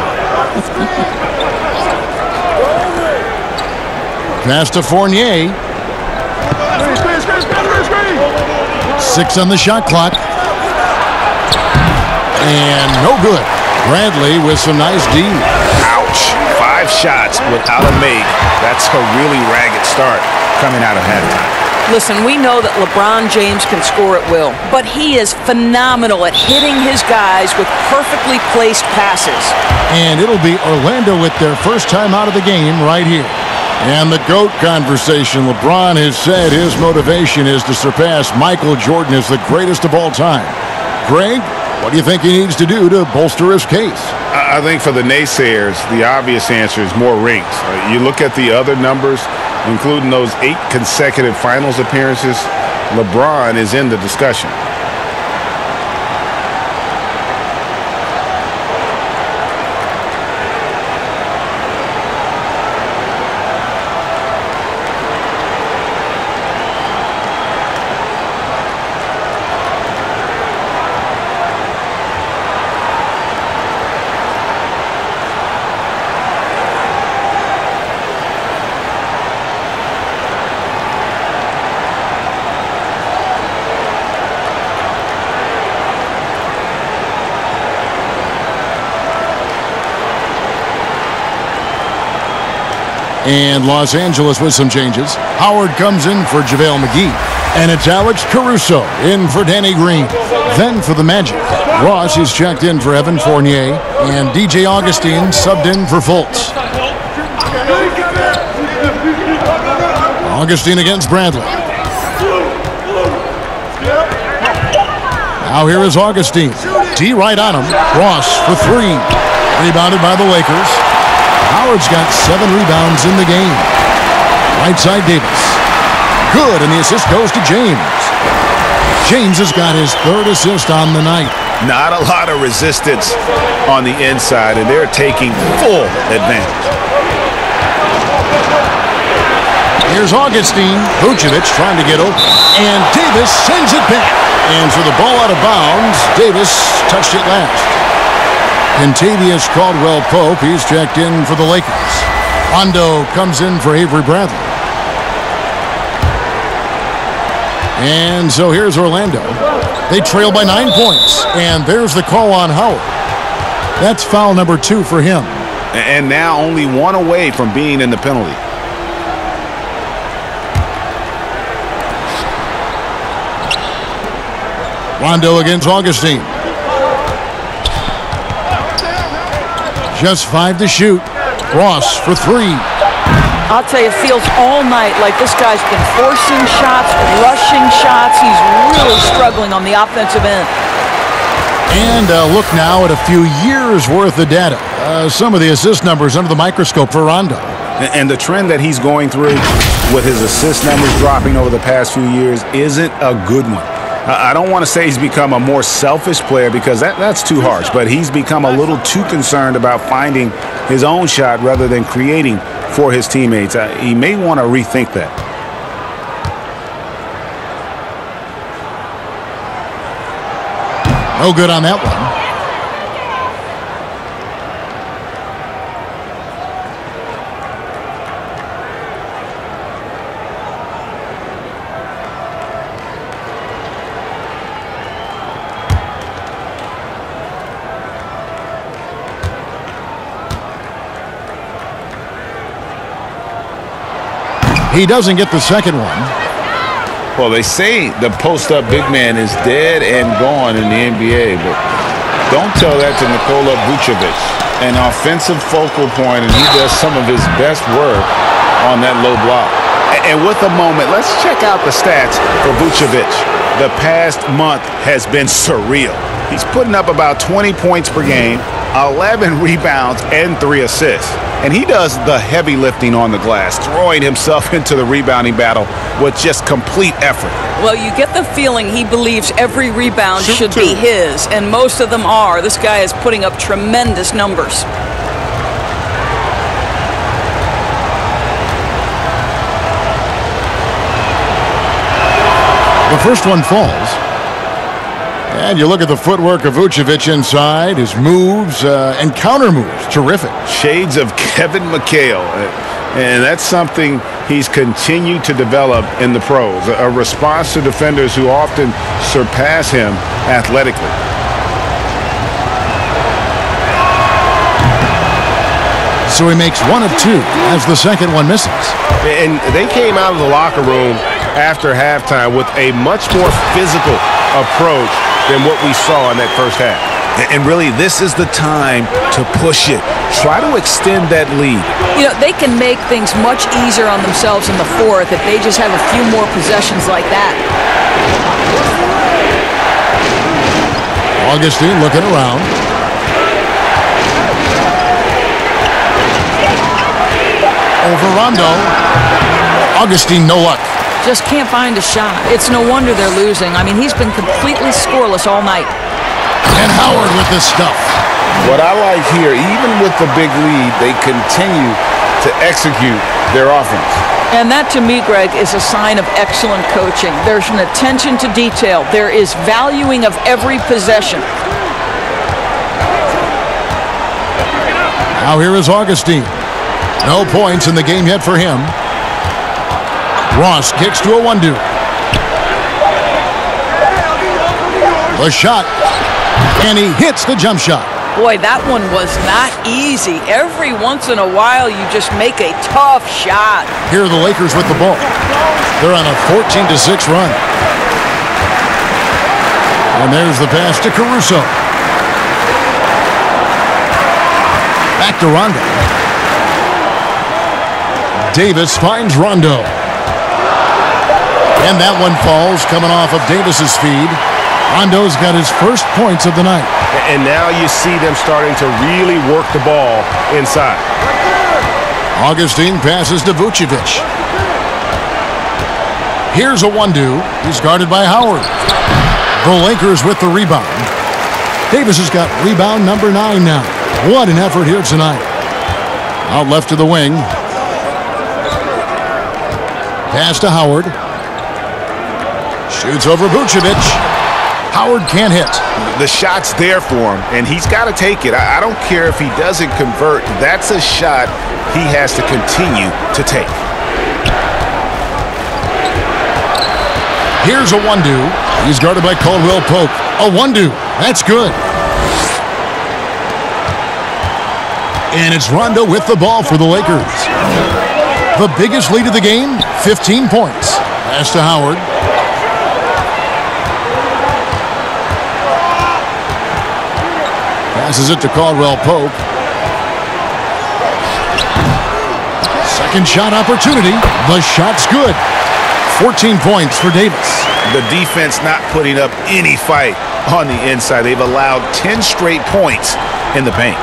Pass to Fournier. 6 on the shot clock. And no good. Bradley with some nice D. Ouch. 5 shots without a make. That's a really ragged start coming out of halftime. Listen, we know that LeBron James can score at will, but he is phenomenal at hitting his guys with perfectly placed passes. And it'll be Orlando with their first time out of the game right here. And the GOAT conversation. LeBron has said his motivation is to surpass Michael Jordan as the greatest of all time. Greg, what do you think he needs to do to bolster his case? I think for the naysayers, the obvious answer is more rings. You look at the other numbers, including those 8 consecutive finals appearances, LeBron is in the discussion. And Los Angeles with some changes. Howard comes in for JaVale McGee. And it's Alex Caruso in for Danny Green. Then for the Magic, Ross is checked in for Evan Fournier. And DJ Augustine subbed in for Fultz. Augustine against Bradley. Now here is Augustine. D right on him. Ross for 3. Rebounded by the Lakers. Howard's got 7 rebounds in the game. Right side Davis. Good, and the assist goes to James. James has got his 3rd assist on the night. Not a lot of resistance on the inside, and they're taking full advantage. Here's Augustine. Vucevic trying to get open. And Davis sends it back. And so the ball out of bounds. Davis touched it last. Kentavious Caldwell-Pope, he's checked in for the Lakers. Rondo comes in for Avery Bradley. And so here's Orlando. They trail by 9 points. And there's the call on Howard. That's foul number 2 for him. And now only 1 away from being in the penalty. Rondo against Augustine. Just 5 to shoot. Ross for 3. I'll tell you, it feels all night like this guy's been forcing shots, rushing shots. He's really struggling on the offensive end. And look now at a few years' worth of data. Some of the assist numbers under the microscope for Rondo. And the trend that he's going through with his assist numbers dropping over the past few years isn't a good one. I don't want to say he's become a more selfish player because that's too harsh, but he's become a little too concerned about finding his own shot rather than creating for his teammates. He may want to rethink that. No good on that one. He doesn't get the second one. Well, they say the post-up big man is dead and gone in the NBA, but don't tell that to Nikola Vucevic, an offensive focal point, and he does some of his best work on that low block. And with a moment, let's check out the stats for Vucevic. The past month has been surreal. He's putting up about 20 points per game, 11 rebounds, and 3 assists. And he does the heavy lifting on the glass, throwing himself into the rebounding battle with just complete effort. Well, you get the feeling he believes every rebound should be his, and most of them are. This guy is putting up tremendous numbers. The first one falls. And you look at the footwork of Vucevic inside, his moves and counter moves, terrific. Shades of Kevin McHale, and that's something he's continued to develop in the pros, a response to defenders who often surpass him athletically. So he makes 1 of 2 as the second one misses. And they came out of the locker room after halftime with a much more physical approach than what we saw in that first half. And really, this is the time to push it. Try to extend that lead. You know, they can make things much easier on themselves in the fourth if they just have a few more possessions like that. Augustine looking around. Over Rondo. Augustine, no luck. Just can't find a shot. It's no wonder they're losing. I mean, he's been completely scoreless all night. And Howard with this stuff. What I like here, even with the big lead, they continue to execute their offense. And that, to me, Greg, is a sign of excellent coaching. There's an attention to detail. There is valuing of every possession. Now here is Augustine. No points in the game yet for him. Ross kicks to a 1-2. The shot. And he hits the jump shot. Boy, that one was not easy. Every once in a while, you just make a tough shot. Here are the Lakers with the ball. They're on a 14-6 run. And there's the pass to Caruso. Back to Rondo. Davis finds Rondo. And that one falls, coming off of Davis's feed. Rondo's got his first points of the night. And now you see them starting to really work the ball inside. Augustine passes to Vucevic. Here's a 1-2. He's guarded by Howard. The Lakers with the rebound. Davis has got rebound number 9 now. What an effort here tonight. Out left to the wing. Pass to Howard. Shoots over Vucevic. Howard can't hit. The shot's there for him, and he's got to take it. I don't care if he doesn't convert. That's a shot he has to continue to take. Here's a 1-2. He's guarded by Caldwell Pope. A 1-2. That's good. And it's Rondo with the ball for the Lakers. The biggest lead of the game, 15 points. Pass to Howard. Passes it to Caldwell Pope. Second shot opportunity. The shot's good. 14 points for Davis. The defense not putting up any fight on the inside. They've allowed 10 straight points in the paint.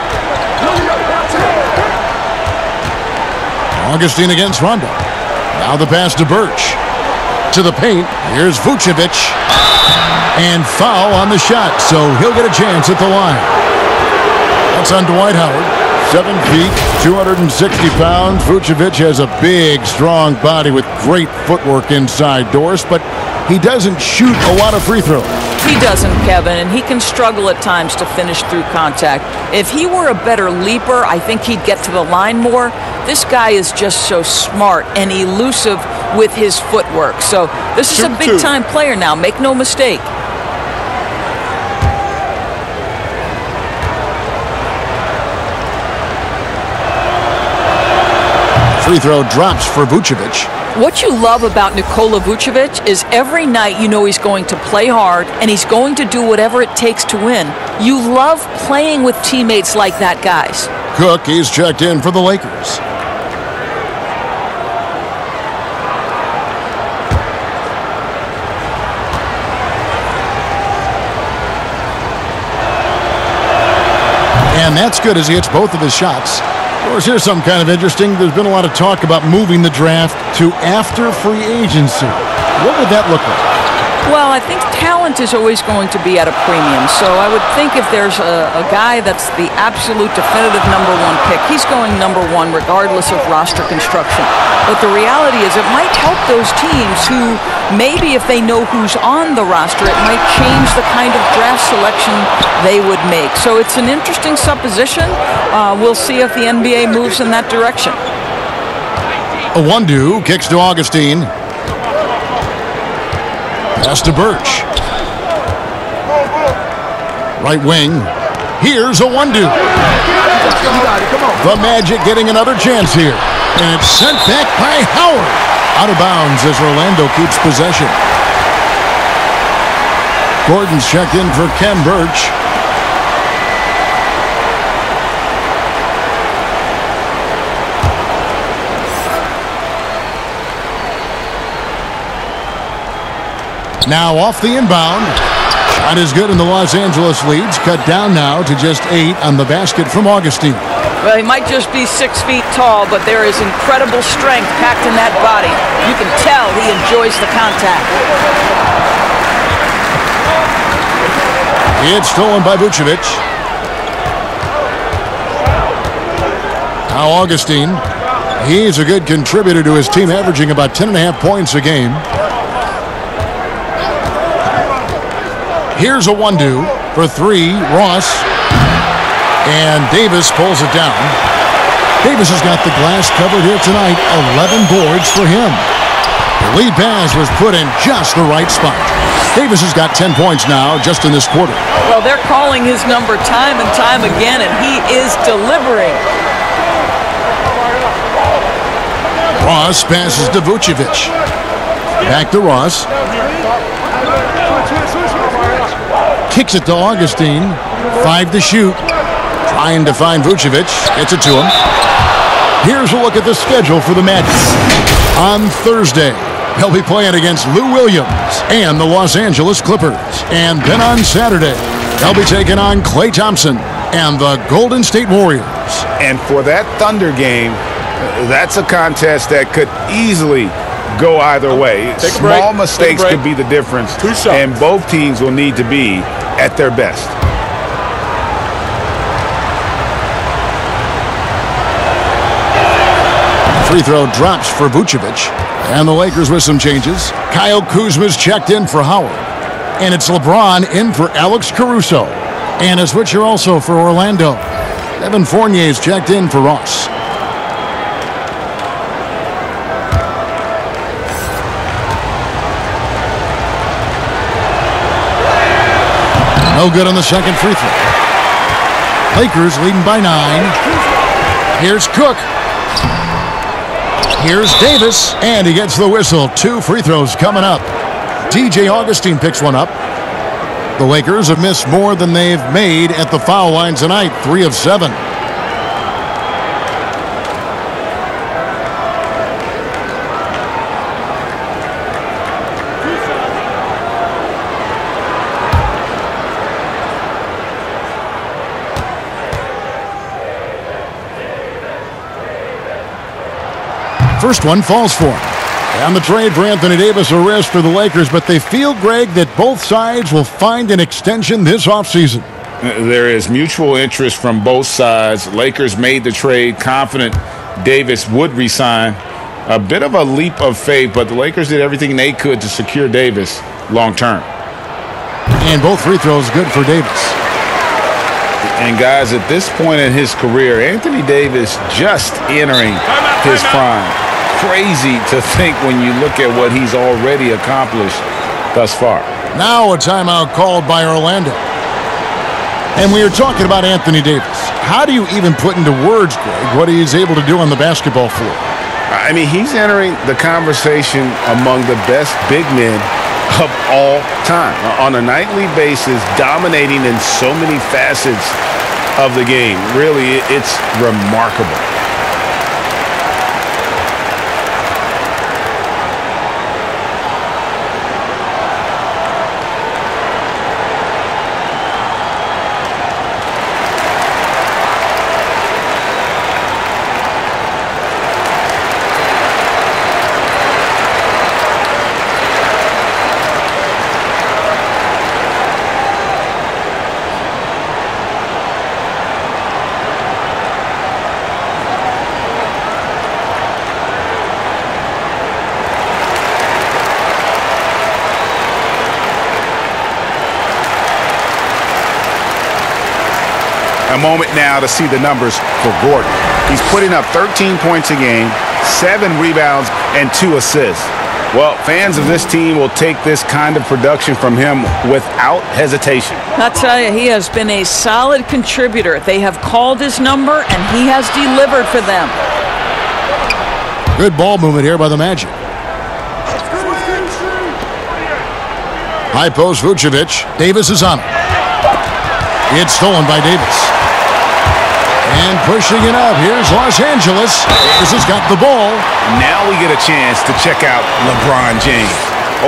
Augustine against Rondo. Now the pass to Birch. To the paint. Here's Vucevic. And foul on the shot, so he'll get a chance at the line. That's on Dwight Howard. 7 feet, 260 pounds. Vucevic has a big, strong body with great footwork inside doors, but he doesn't shoot a lot of free throws. He doesn't, Kevin, and he can struggle at times to finish through contact. If he were a better leaper, I think he'd get to the line more. This guy is just so smart and elusive with his footwork. So this is a big-time player now, make no mistake. Free throw drops for Vucevic. What you love about Nikola Vucevic is every night you know he's going to play hard and he's going to do whatever it takes to win. You love playing with teammates like that, guys. Cook, he's checked in for the Lakers. And that's good as he hits both of his shots. Of course, here's something kind of interesting. There's been a lot of talk about moving the draft to after free agency. What would that look like? Well, I think talent is always going to be at a premium. So I would think if there's a guy that's the absolute definitive #1 pick, he's going #1 regardless of roster construction. But the reality is it might help those teams who maybe if they know who's on the roster, it might change the kind of draft selection they would make. So it's an interesting supposition. We'll see if the NBA moves in that direction. Awundu kicks to Augustine. Pass to Birch. Right wing. Here's Awundu. The Magic getting another chance here. And it's sent back by Howard. Out of bounds as Orlando keeps possession. Gordon's checked in for Ken Birch. Now off the inbound. Shot is good and the Los Angeles leads. Cut down now to just 8 on the basket from Augustine. Well, he might just be 6 feet tall, but there is incredible strength packed in that body. You can tell he enjoys the contact. It's stolen by Vucevic. Now Augustine. He's a good contributor to his team, averaging about 10.5 points a game. Here's Awundu for 3. Ross. And Davis pulls it down. Davis has got the glass covered here tonight. 11 boards for him. The lead pass was put in just the right spot. Davis has got 10 points now just in this quarter. Well, they're calling his number time and time again, and he is delivering. Ross passes to Vucevic. Back to Ross. Kicks it to Augustine. 5 to shoot. Trying to find Vucevic. Gets it to him. Here's a look at the schedule for the Magic. On Thursday, they'll be playing against Lou Williams and the Los Angeles Clippers. And then on Saturday, they'll be taking on Klay Thompson and the Golden State Warriors. And for that Thunder game, that's a contest that could easily go either way. Small mistakes could be the difference, and both teams will need to be at their best. Free throw drops for Vucevic. And the Lakers with some changes. Kyle Kuzma's checked in for Howard. And it's LeBron in for Alex Caruso. And a switcher also for Orlando. Evan Fournier's checked in for Ross. No good on the second free throw. Lakers leading by 9. Here's Cook. Here's Davis, and he gets the whistle. 2 free throws coming up. DJ Augustine picks one up. The Lakers have missed more than they've made at the foul line tonight, 3 of 7. First one falls for him. And the trade for Anthony Davis a risk for the Lakers, but they feel, Greg, that both sides will find an extension this offseason. There is mutual interest from both sides. Lakers made the trade confident Davis would resign. A bit of a leap of faith, but the Lakers did everything they could to secure Davis long term. And both free throws good for Davis. And guys, at this point in his career, Anthony Davis just entering his prime. Crazy to think when you look at what he's already accomplished thus far. Now a timeout called by Orlando. And we are talking about Anthony Davis. How do you even put into words, Greg, what he is able to do on the basketball floor? I mean, he's entering the conversation among the best big men of all time. On a nightly basis, dominating in so many facets of the game. Really, it's remarkable. A moment now to see the numbers for Gordon. He's putting up 13 points a game, 7 rebounds, and 2 assists. Well, fans of this team will take this kind of production from him without hesitation. I'll tell you, he has been a solid contributor. They have called his number, and he has delivered for them. Good ball movement here by the Magic. High post Vucevic. Davis is on it. It's stolen by Davis. And pushing it up, here's Los Angeles. Davis has got the ball. Now we get a chance to check out LeBron James.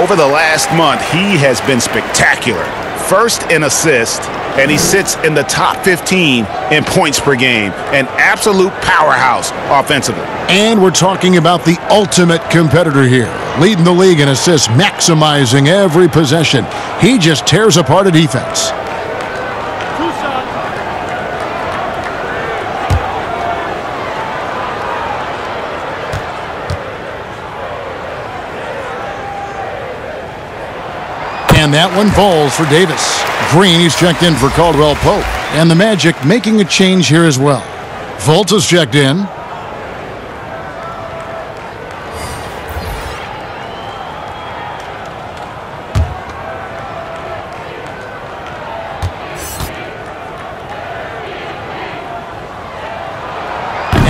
Over the last month, he has been spectacular. First in assists, and he sits in the top 15 in points per game. An absolute powerhouse offensively. And we're talking about the ultimate competitor here. Leading the league in assists, maximizing every possession. He just tears apart a defense. And that one falls for Davis. Green, he's checked in for Caldwell Pope. And the Magic making a change here as well. Fultz is checked in.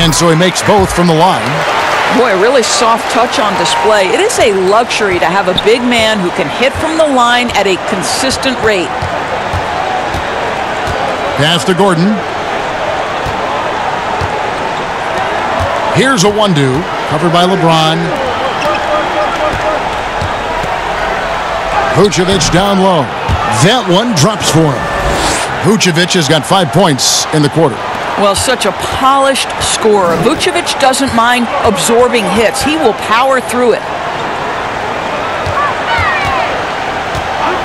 And so he makes both from the line. Boy, a really soft touch on display. It is a luxury to have a big man who can hit from the line at a consistent rate. Pass to Gordon. Here's a 1-2, covered by LeBron. Vucevic down low. That one drops for him. Vucevic has got 5 points in the quarter. Well, such a polished scorer. Vucevic doesn't mind absorbing hits. He will power through it.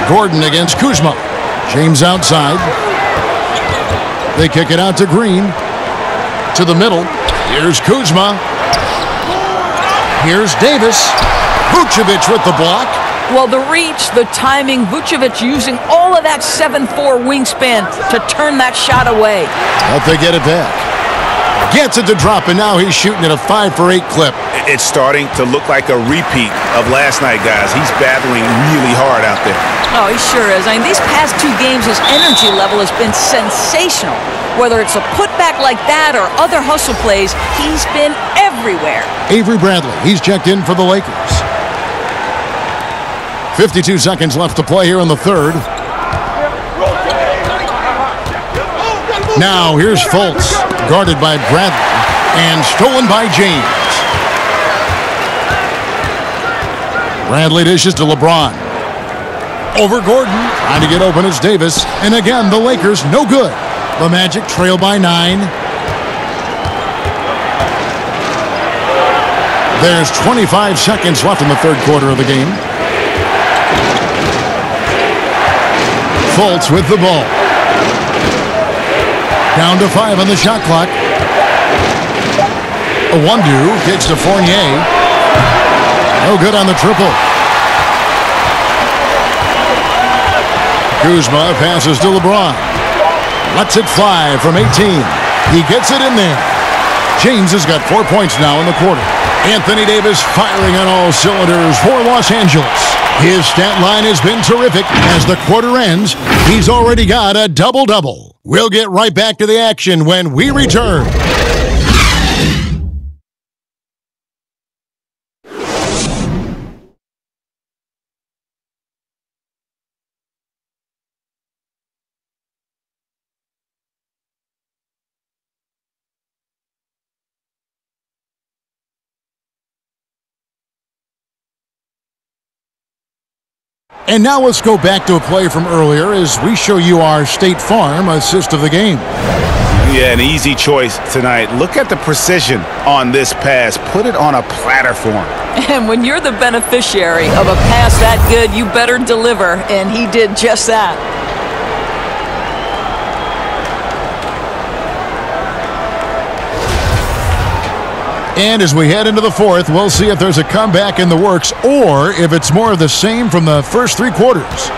Gordon against Kuzma. James outside. They kick it out to Green. To the middle. Here's Kuzma. Here's Davis. Vucevic with the block. Well, the reach, the timing, Vucevic using all of that 7'4" wingspan to turn that shot away. But they get it back. Gets it to drop, and now he's shooting at a 5 for 8 clip. It's starting to look like a repeat of last night, guys. He's battling really hard out there. Oh, he sure is. I mean, these past 2 games, his energy level has been sensational. Whether it's a putback like that or other hustle plays, he's been everywhere. Avery Bradley, he's checked in for the Lakers. 52 seconds left to play here in the third. Now here's Fultz, guarded by Bradley, and stolen by James. Bradley dishes to LeBron. Over Gordon, trying to get open is Davis, and again the Lakers no good. The Magic trail by 9. There's 25 seconds left in the third quarter of the game. Fultz with the ball. Down to 5 on the shot clock. Owudu kicks to Fournier. No good on the triple. Kuzma passes to LeBron. Lets it fly from 18. He gets it in there. James has got 4 points now in the quarter. Anthony Davis firing on all cylinders for Los Angeles. His stat line has been terrific. As the quarter ends, he's already got a double-double. We'll get right back to the action when we return. And now let's go back to a play from earlier as we show you our State Farm assist of the game. Yeah, an easy choice tonight. Look at the precision on this pass. Put it on a platter for him. And when you're the beneficiary of a pass that good, you better deliver, and he did just that. And as we head into the fourth, we'll see if there's a comeback in the works or if it's more of the same from the first 3 quarters.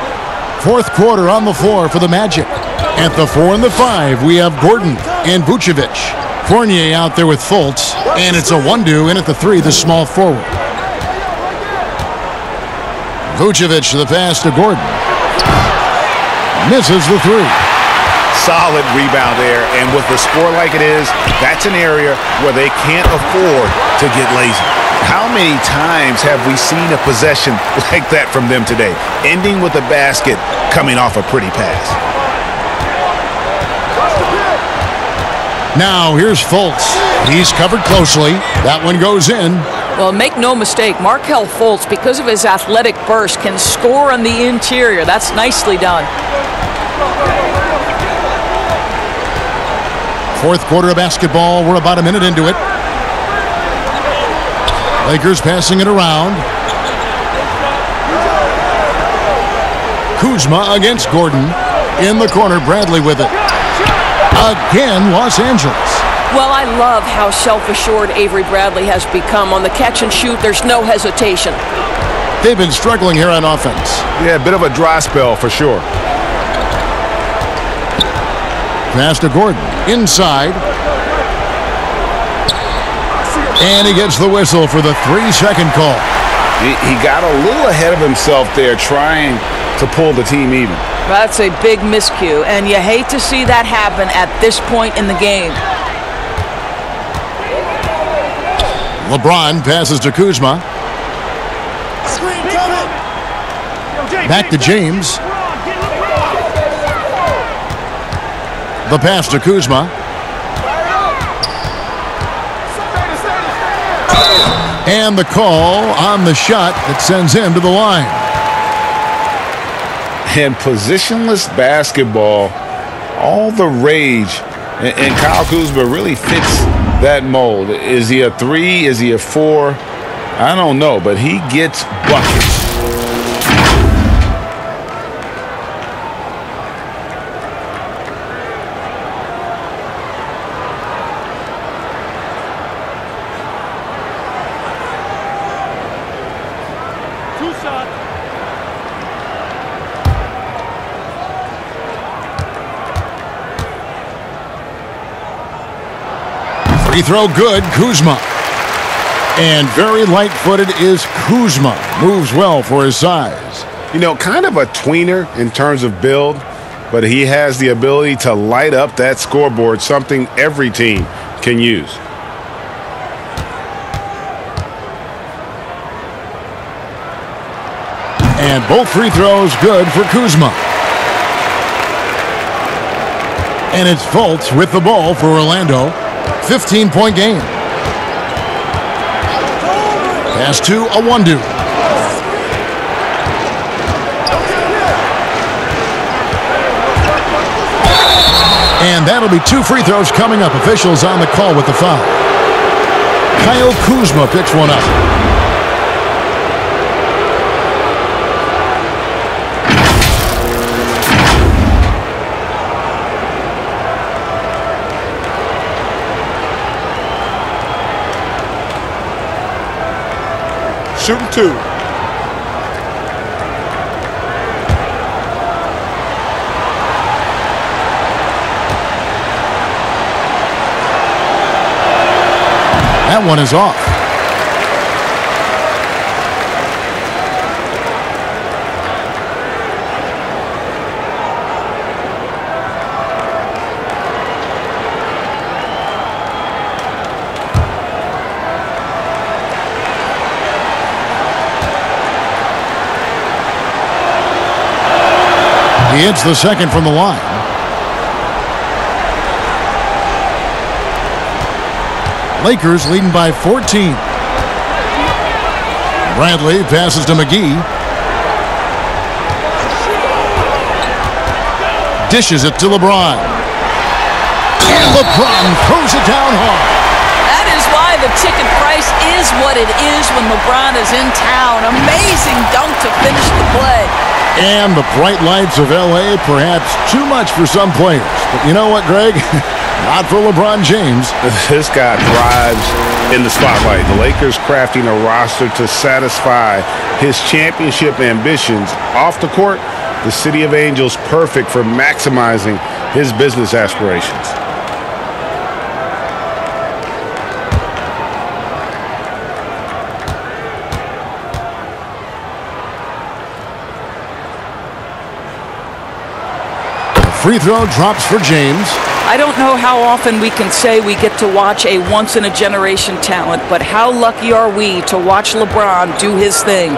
Fourth quarter on the floor for the Magic. At the 4 and the 5, we have Gordon and Vucevic. Fournier out there with Fultz, and it's Owudu in at the 3, the small forward. Vucevic the pass to Gordon. Misses the 3. Solid rebound there, and with the score like it is, that's an area where they can't afford to get lazy. How many times have we seen a possession like that from them today, ending with a basket coming off a pretty pass? Now here's Fultz. He's covered closely. That one goes in. Well, make no mistake, Markelle Fultz, because of his athletic burst, can score on the interior. That's nicely done. Fourth quarter of basketball. We're about a minute into it. Lakers passing it around. Kuzma against Gordon. In the corner, Bradley with it. Again, Los Angeles. Well, I love how self-assured Avery Bradley has become. On the catch and shoot, there's no hesitation. They've been struggling here on offense. Yeah, a bit of a dry spell for sure. Pass to Gordon. Inside. And he gets the whistle for the 3-second call. He got a little ahead of himself there trying to pull the team even. That's a big miscue, and you hate to see that happen at this point in the game. LeBron passes to Kuzma. Back to James. The pass to Kuzma. And the call on the shot that sends him to the line. And positionless basketball, all the rage. And Kyle Kuzma really fits that mold. Is he a 3? Is he a 4? I don't know, but he gets buckets. Free throw good, Kuzma. And very light-footed is Kuzma. Moves well for his size. You know, kind of a tweener in terms of build, but he has the ability to light up that scoreboard, something every team can use. And both free throws good for Kuzma. And it's Fultz with the ball for Orlando. 15-point game. Pass to Owudu. And that'll be 2 free throws coming up. Officials on the call with the foul. Kyle Kuzma picks one up. Shooting 2. That one is off. He hits the second from the line. Lakers leading by 14. Bradley passes to McGee. Dishes it to LeBron. And LeBron throws it down hard. That is why the ticket price is what it is when LeBron is in town. Amazing dunk to finish the play. And the bright lights of L.A. perhaps too much for some players. But you know what, Greg? Not for LeBron James. This guy thrives in the spotlight. The Lakers crafting a roster to satisfy his championship ambitions. Off the court, the City of Angels perfect for maximizing his business aspirations. Free throw drops for James. I don't know how often we can say we get to watch a once-in-a-generation talent, but how lucky are we to watch LeBron do his thing.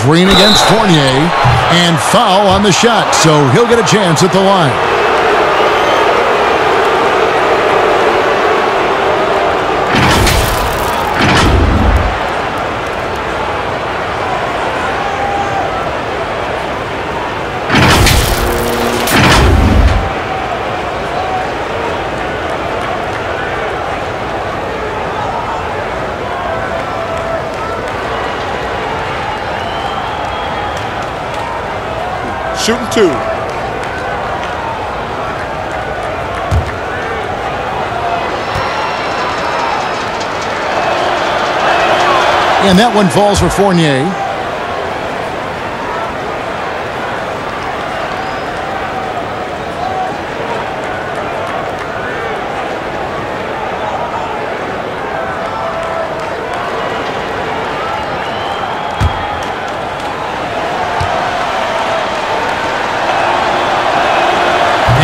Green against Fournier, and foul on the shot, so he'll get a chance at the line. Shooting 2. And that one falls for Fournier.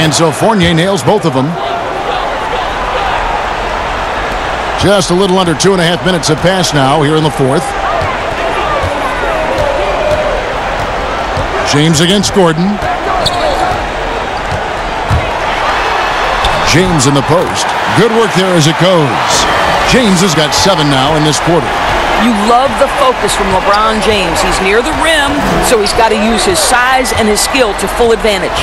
And so Fournier nails both of them. Just a little under 2.5 minutes have passed now here in the fourth. James against Gordon. James in the post. Good work there as it goes. James has got 7 now in this quarter. You love the focus from LeBron James. He's near the rim, so he's got to use his size and his skill to full advantage.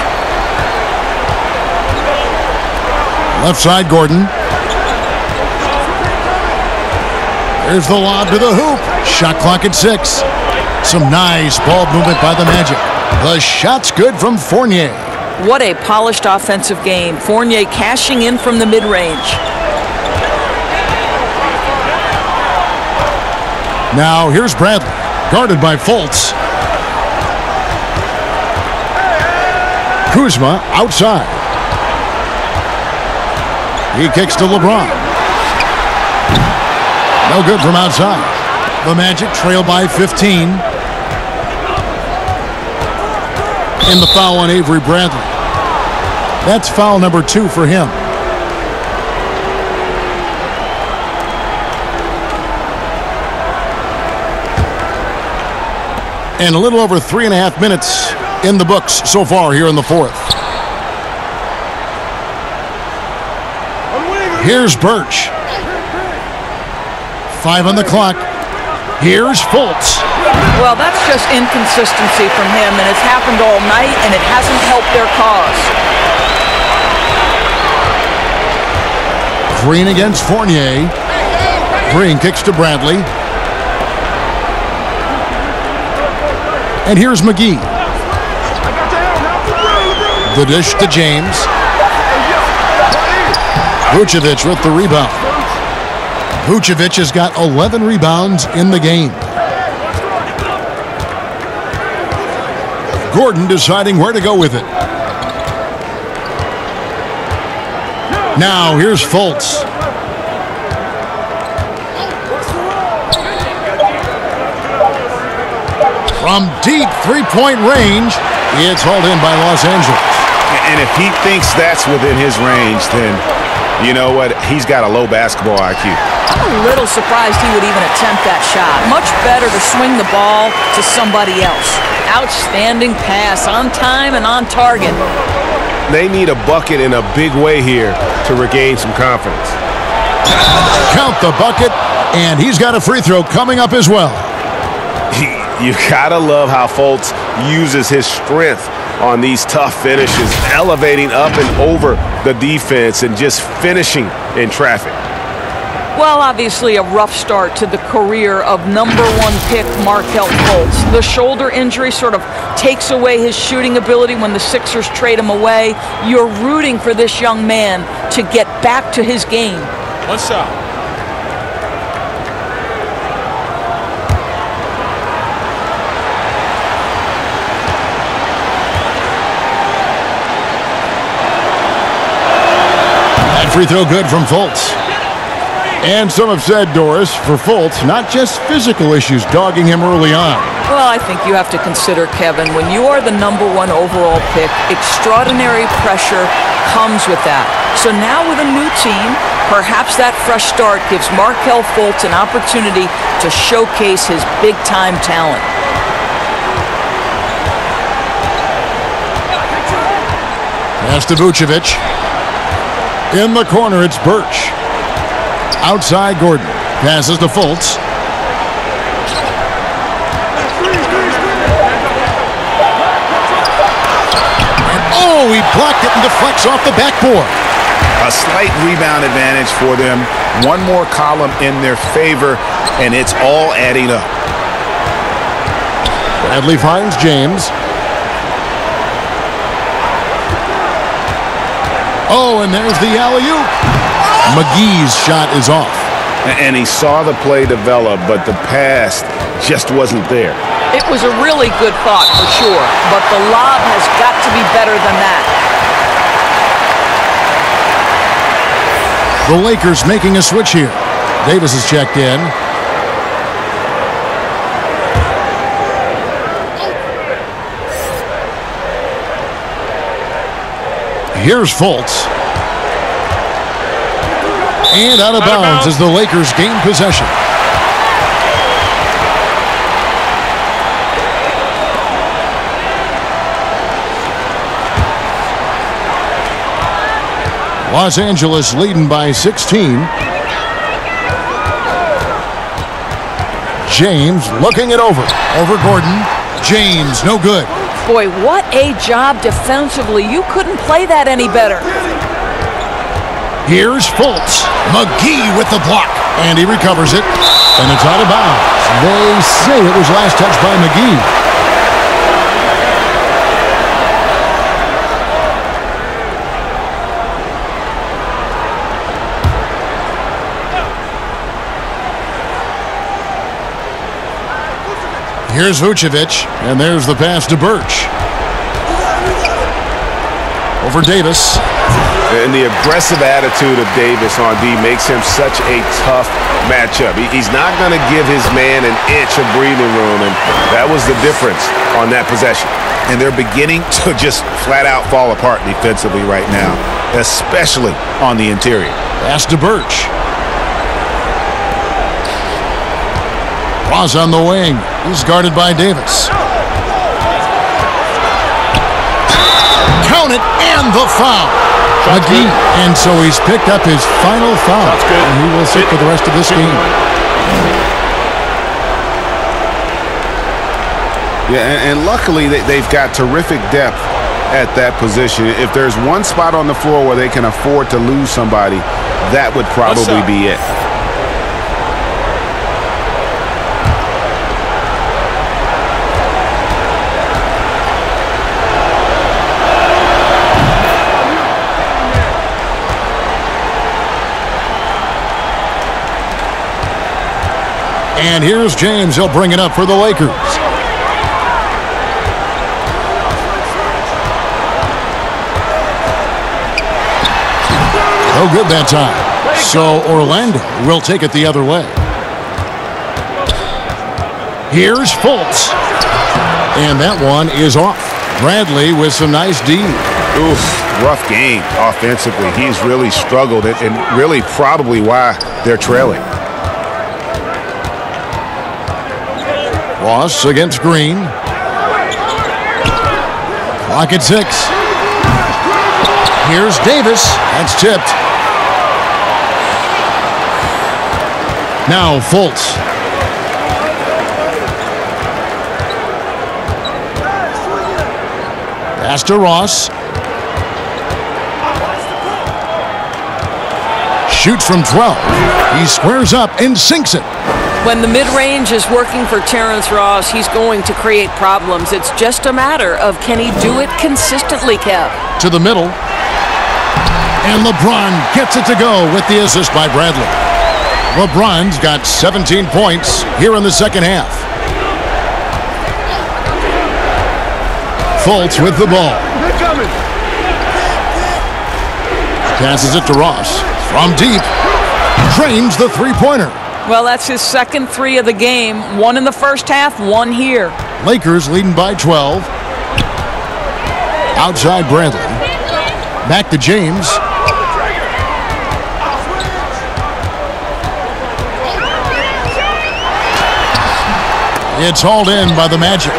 Left side, Gordon. There's the lob to the hoop. Shot clock at 6. Some nice ball movement by the Magic. The shot's good from Fournier. What a polished offensive game. Fournier cashing in from the mid-range. Now here's Bradley, guarded by Fultz. Kuzma outside. He kicks to LeBron. No good from outside. The Magic trail by 15. And the foul on Avery Bradley. That's foul number 2 for him. And a little over 3.5 minutes in the books so far here in the fourth. Here's Birch. 5 on the clock. Here's Fultz. Well, that's just inconsistency from him, and it's happened all night, and it hasn't helped their cause. Green against Fournier. Green kicks to Bradley. And here's McGee. The dish to James. Vucevic with the rebound. Vucevic has got 11 rebounds in the game. Gordon deciding where to go with it. Now here's Fultz. From deep three-point range, it's hauled in by Los Angeles. And if he thinks that's within his range, then you know what? He's got a low basketball IQ. I'm a little surprised he would even attempt that shot. Much better to swing the ball to somebody else. Outstanding pass, on time and on target. They need a bucket in a big way here to regain some confidence. Count the bucket, and he's got a free throw coming up as well. You gotta love how Fultz uses his strength on these tough finishes, elevating up and over the defense and just finishing in traffic. Well, obviously a rough start to the career of #1 pick Markelle Fultz. The shoulder injury sort of takes away his shooting ability when the Sixers trade him away. You're rooting for this young man to get back to his game. One shot. Free throw good from Fultz. And some have said, Doris, for Fultz, not just physical issues dogging him early on. Well, I think you have to consider, Kevin, when you are the #1 overall pick, extraordinary pressure comes with that. So now with a new team, perhaps that fresh start gives Markelle Fultz an opportunity to showcase his big-time talent. Pass to Vucevic. In the corner, it's Birch. Outside, Gordon. Passes to Fultz. And oh, he blocked it and deflects off the backboard. A slight rebound advantage for them. One more column in their favor, and it's all adding up. Bradley finds James. Oh, and there's the alley-oop. McGee's shot is off. And he saw the play develop, but the pass just wasn't there. It was a really good thought for sure, but the lob has got to be better than that. The Lakers making a switch here. Davis is checked in. Here's Fultz. And out of bounds as the Lakers gain possession. Los Angeles leading by 16. James looking it over. Over Gordon. James, no good. Boy, what a job defensively. You couldn't play that any better. Here's Fultz. McGee with the block. And he recovers it. And it's out of bounds. They say it was last touched by McGee. Here's Vucevic, and there's the pass to Birch. Over Davis. And the aggressive attitude of Davis on D makes him such a tough matchup. He's not going to give his man an inch of breathing room, and that was the difference on that possession. And they're beginning to just flat out fall apart defensively right now, especially on the interior. Pass to Birch. Ross on the wing. He's guarded by Davis. Count it, and the foul. McGee. And so he's picked up his final foul. And he will sit for the rest of this game. Yeah, and luckily they've got terrific depth at that position. If there's one spot on the floor where they can afford to lose somebody, that would probably be it. And here's James. He'll bring it up for the Lakers. No good that time. So Orlando will take it the other way. Here's Fultz. And that one is off. Bradley with some nice D. Oof, rough game offensively. He's really struggled and really probably why they're trailing. Ross against Green. Clock at 6. Here's Davis. That's tipped. Now Fultz. Pass to Ross. Shoots from 12. He squares up and sinks it. When the mid-range is working for Terrence Ross, he's going to create problems. It's just a matter of can he do it consistently, Kev? To the middle. And LeBron gets it to go with the assist by Bradley. LeBron's got 17 points here in the second half. Fultz with the ball. Passes it to Ross. From deep. Drains the three-pointer. Well, that's his second 3 of the game. 1 in the first half, 1 here. Lakers leading by 12. Outside Bradley. Back to James. It's hauled in by the Magic.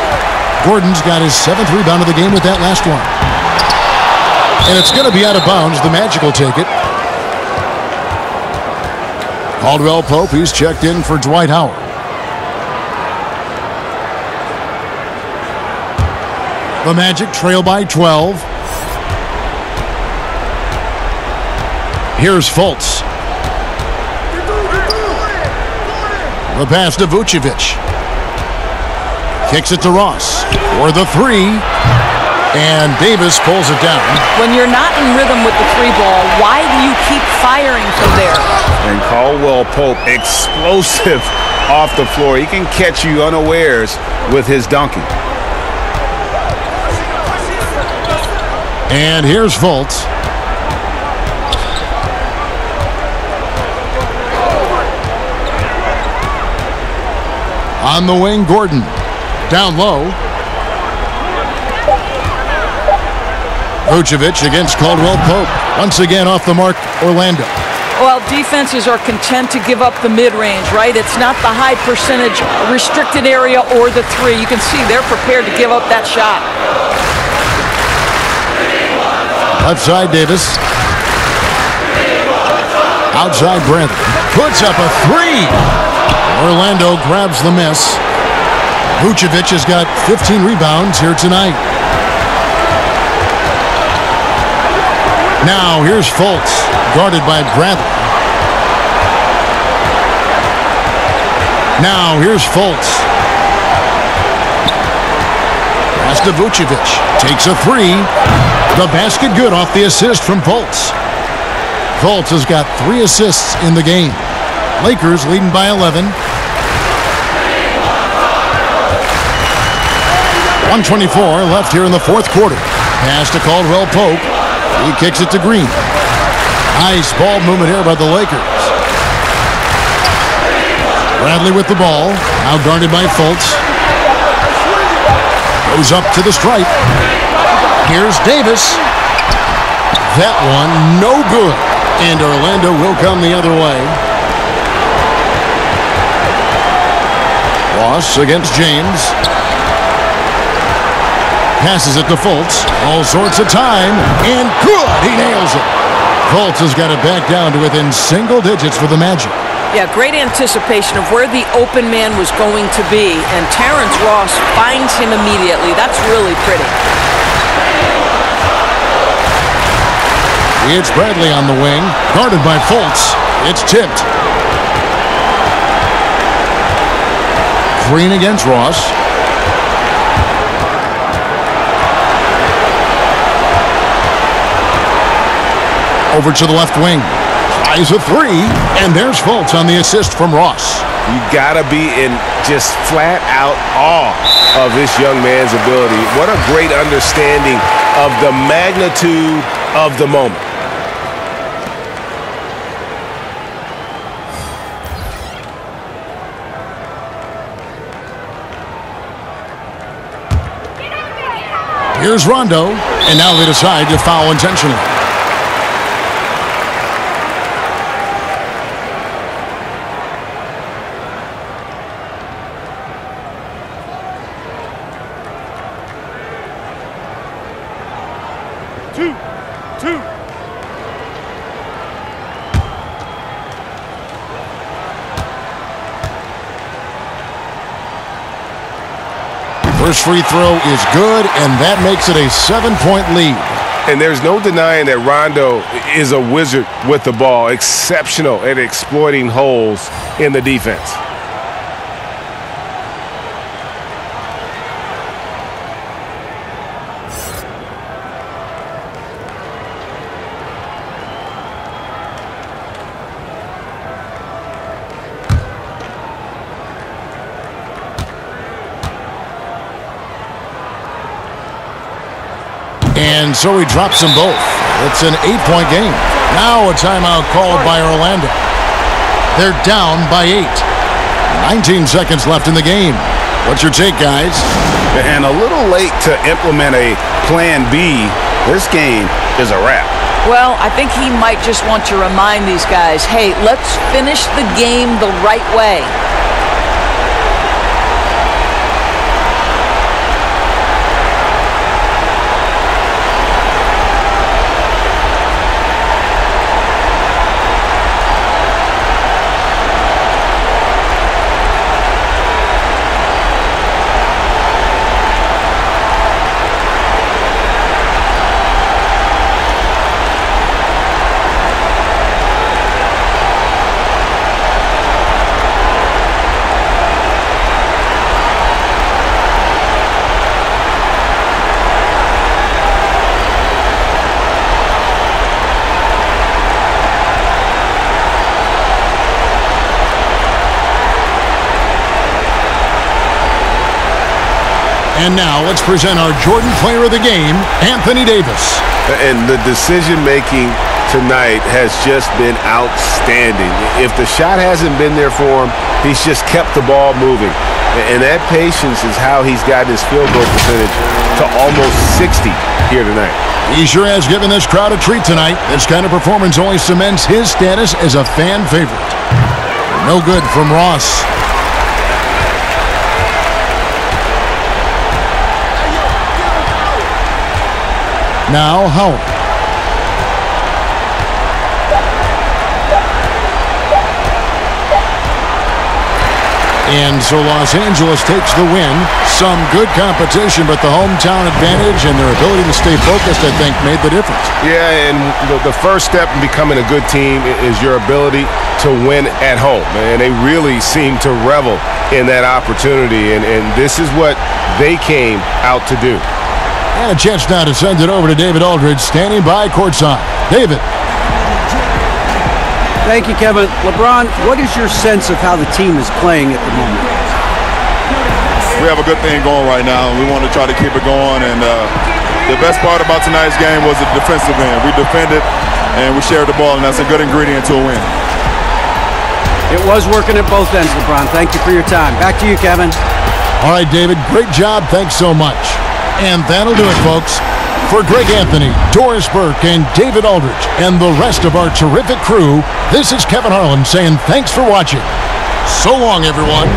Gordon's got his 7th rebound of the game with that last one. And it's going to be out of bounds. The Magic will take it. Caldwell Pope, he's checked in for Dwight Howard. The Magic trail by 12. Here's Fultz. The pass to Vucevic. Kicks it to Ross for the 3. And Davis pulls it down. When you're not in rhythm with the 3 ball, why do you keep firing from there? And Caldwell Pope, explosive off the floor. He can catch you unawares with his dunking. And here's Fultz. On the wing, Gordon. Down low. Vucevic against Caldwell Pope. Once again off the mark, Orlando. Well, defenses are content to give up the mid-range, right? It's not the high percentage restricted area or the 3. You can see they're prepared to give up that shot. Left side, Davis. Outside, Bradley. Puts up a 3. Orlando grabs the miss. Vucevic has got 15 rebounds here tonight. Now here's Fultz, guarded by Bradley. Now here's Fultz. Pass to Vucevic. Takes a 3. The basket good off the assist from Fultz. Fultz has got 3 assists in the game. Lakers leading by 11. 1:24 left here in the fourth quarter. Pass to Caldwell Pope. He kicks it to Green. Nice ball movement here by the Lakers. Bradley with the ball. Now guarded by Fultz. Goes up to the stripe. Here's Davis. That one no good. And Orlando will come the other way. Ross against James. Passes it to Fultz. All sorts of time. And good. He nails it. Fultz has got it back down to within single digits for the Magic. Yeah, great anticipation of where the open man was going to be. And Terrence Ross finds him immediately. That's really pretty. It's Bradley on the wing, guarded by Fultz. It's tipped. Green against Ross. Over to the left wing. Tries a three, and there's Fultz on the assist from Ross. You gotta be in just flat out awe of this young man's ability. What a great understanding of the magnitude of the moment. Here's Rondo, and now they decide to foul intentionally. Two. First free throw is good, and that makes it a 7-point lead. And there's no denying that Rondo is a wizard with the ball, exceptional at exploiting holes in the defense. And so he drops them both. It's an 8-point game. Now a timeout called by Orlando. They're down by 8. 19 seconds left in the game. What's your take, guys? And a little late to implement a plan B. This game is a wrap. Well, I think he might just want to remind these guys, hey, let's finish the game the right way. And now let's present our Jordan Player of the Game, Anthony Davis. And the decision-making tonight has just been outstanding. If the shot hasn't been there for him, he's just kept the ball moving. And that patience is how he's gotten his field goal percentage to almost 60 here tonight. He sure has given this crowd a treat tonight. This kind of performance only cements his status as a fan favorite. No good from Ross. Now Howard. And so Los Angeles takes the win. Some good competition, but the hometown advantage and their ability to stay focused, I think, made the difference. Yeah, and the first step in becoming a good team is your ability to win at home. And they really seem to revel in that opportunity, and this is what they came out to do. And a chance now to send it over to David Aldridge, standing by courtside. David. Thank you, Kevin. LeBron, what is your sense of how the team is playing at the moment? We have a good thing going right now, and we want to try to keep it going. And the best part about tonight's game was the defensive end. We defended, and we shared the ball, and that's a good ingredient to a win. It was working at both ends, LeBron. Thank you for your time. Back to you, Kevin. All right, David, great job. Thanks so much. And that'll do it, folks. For Greg Anthony, Doris Burke, and David Aldridge, and the rest of our terrific crew, this is Kevin Harlan saying thanks for watching. So long, everyone.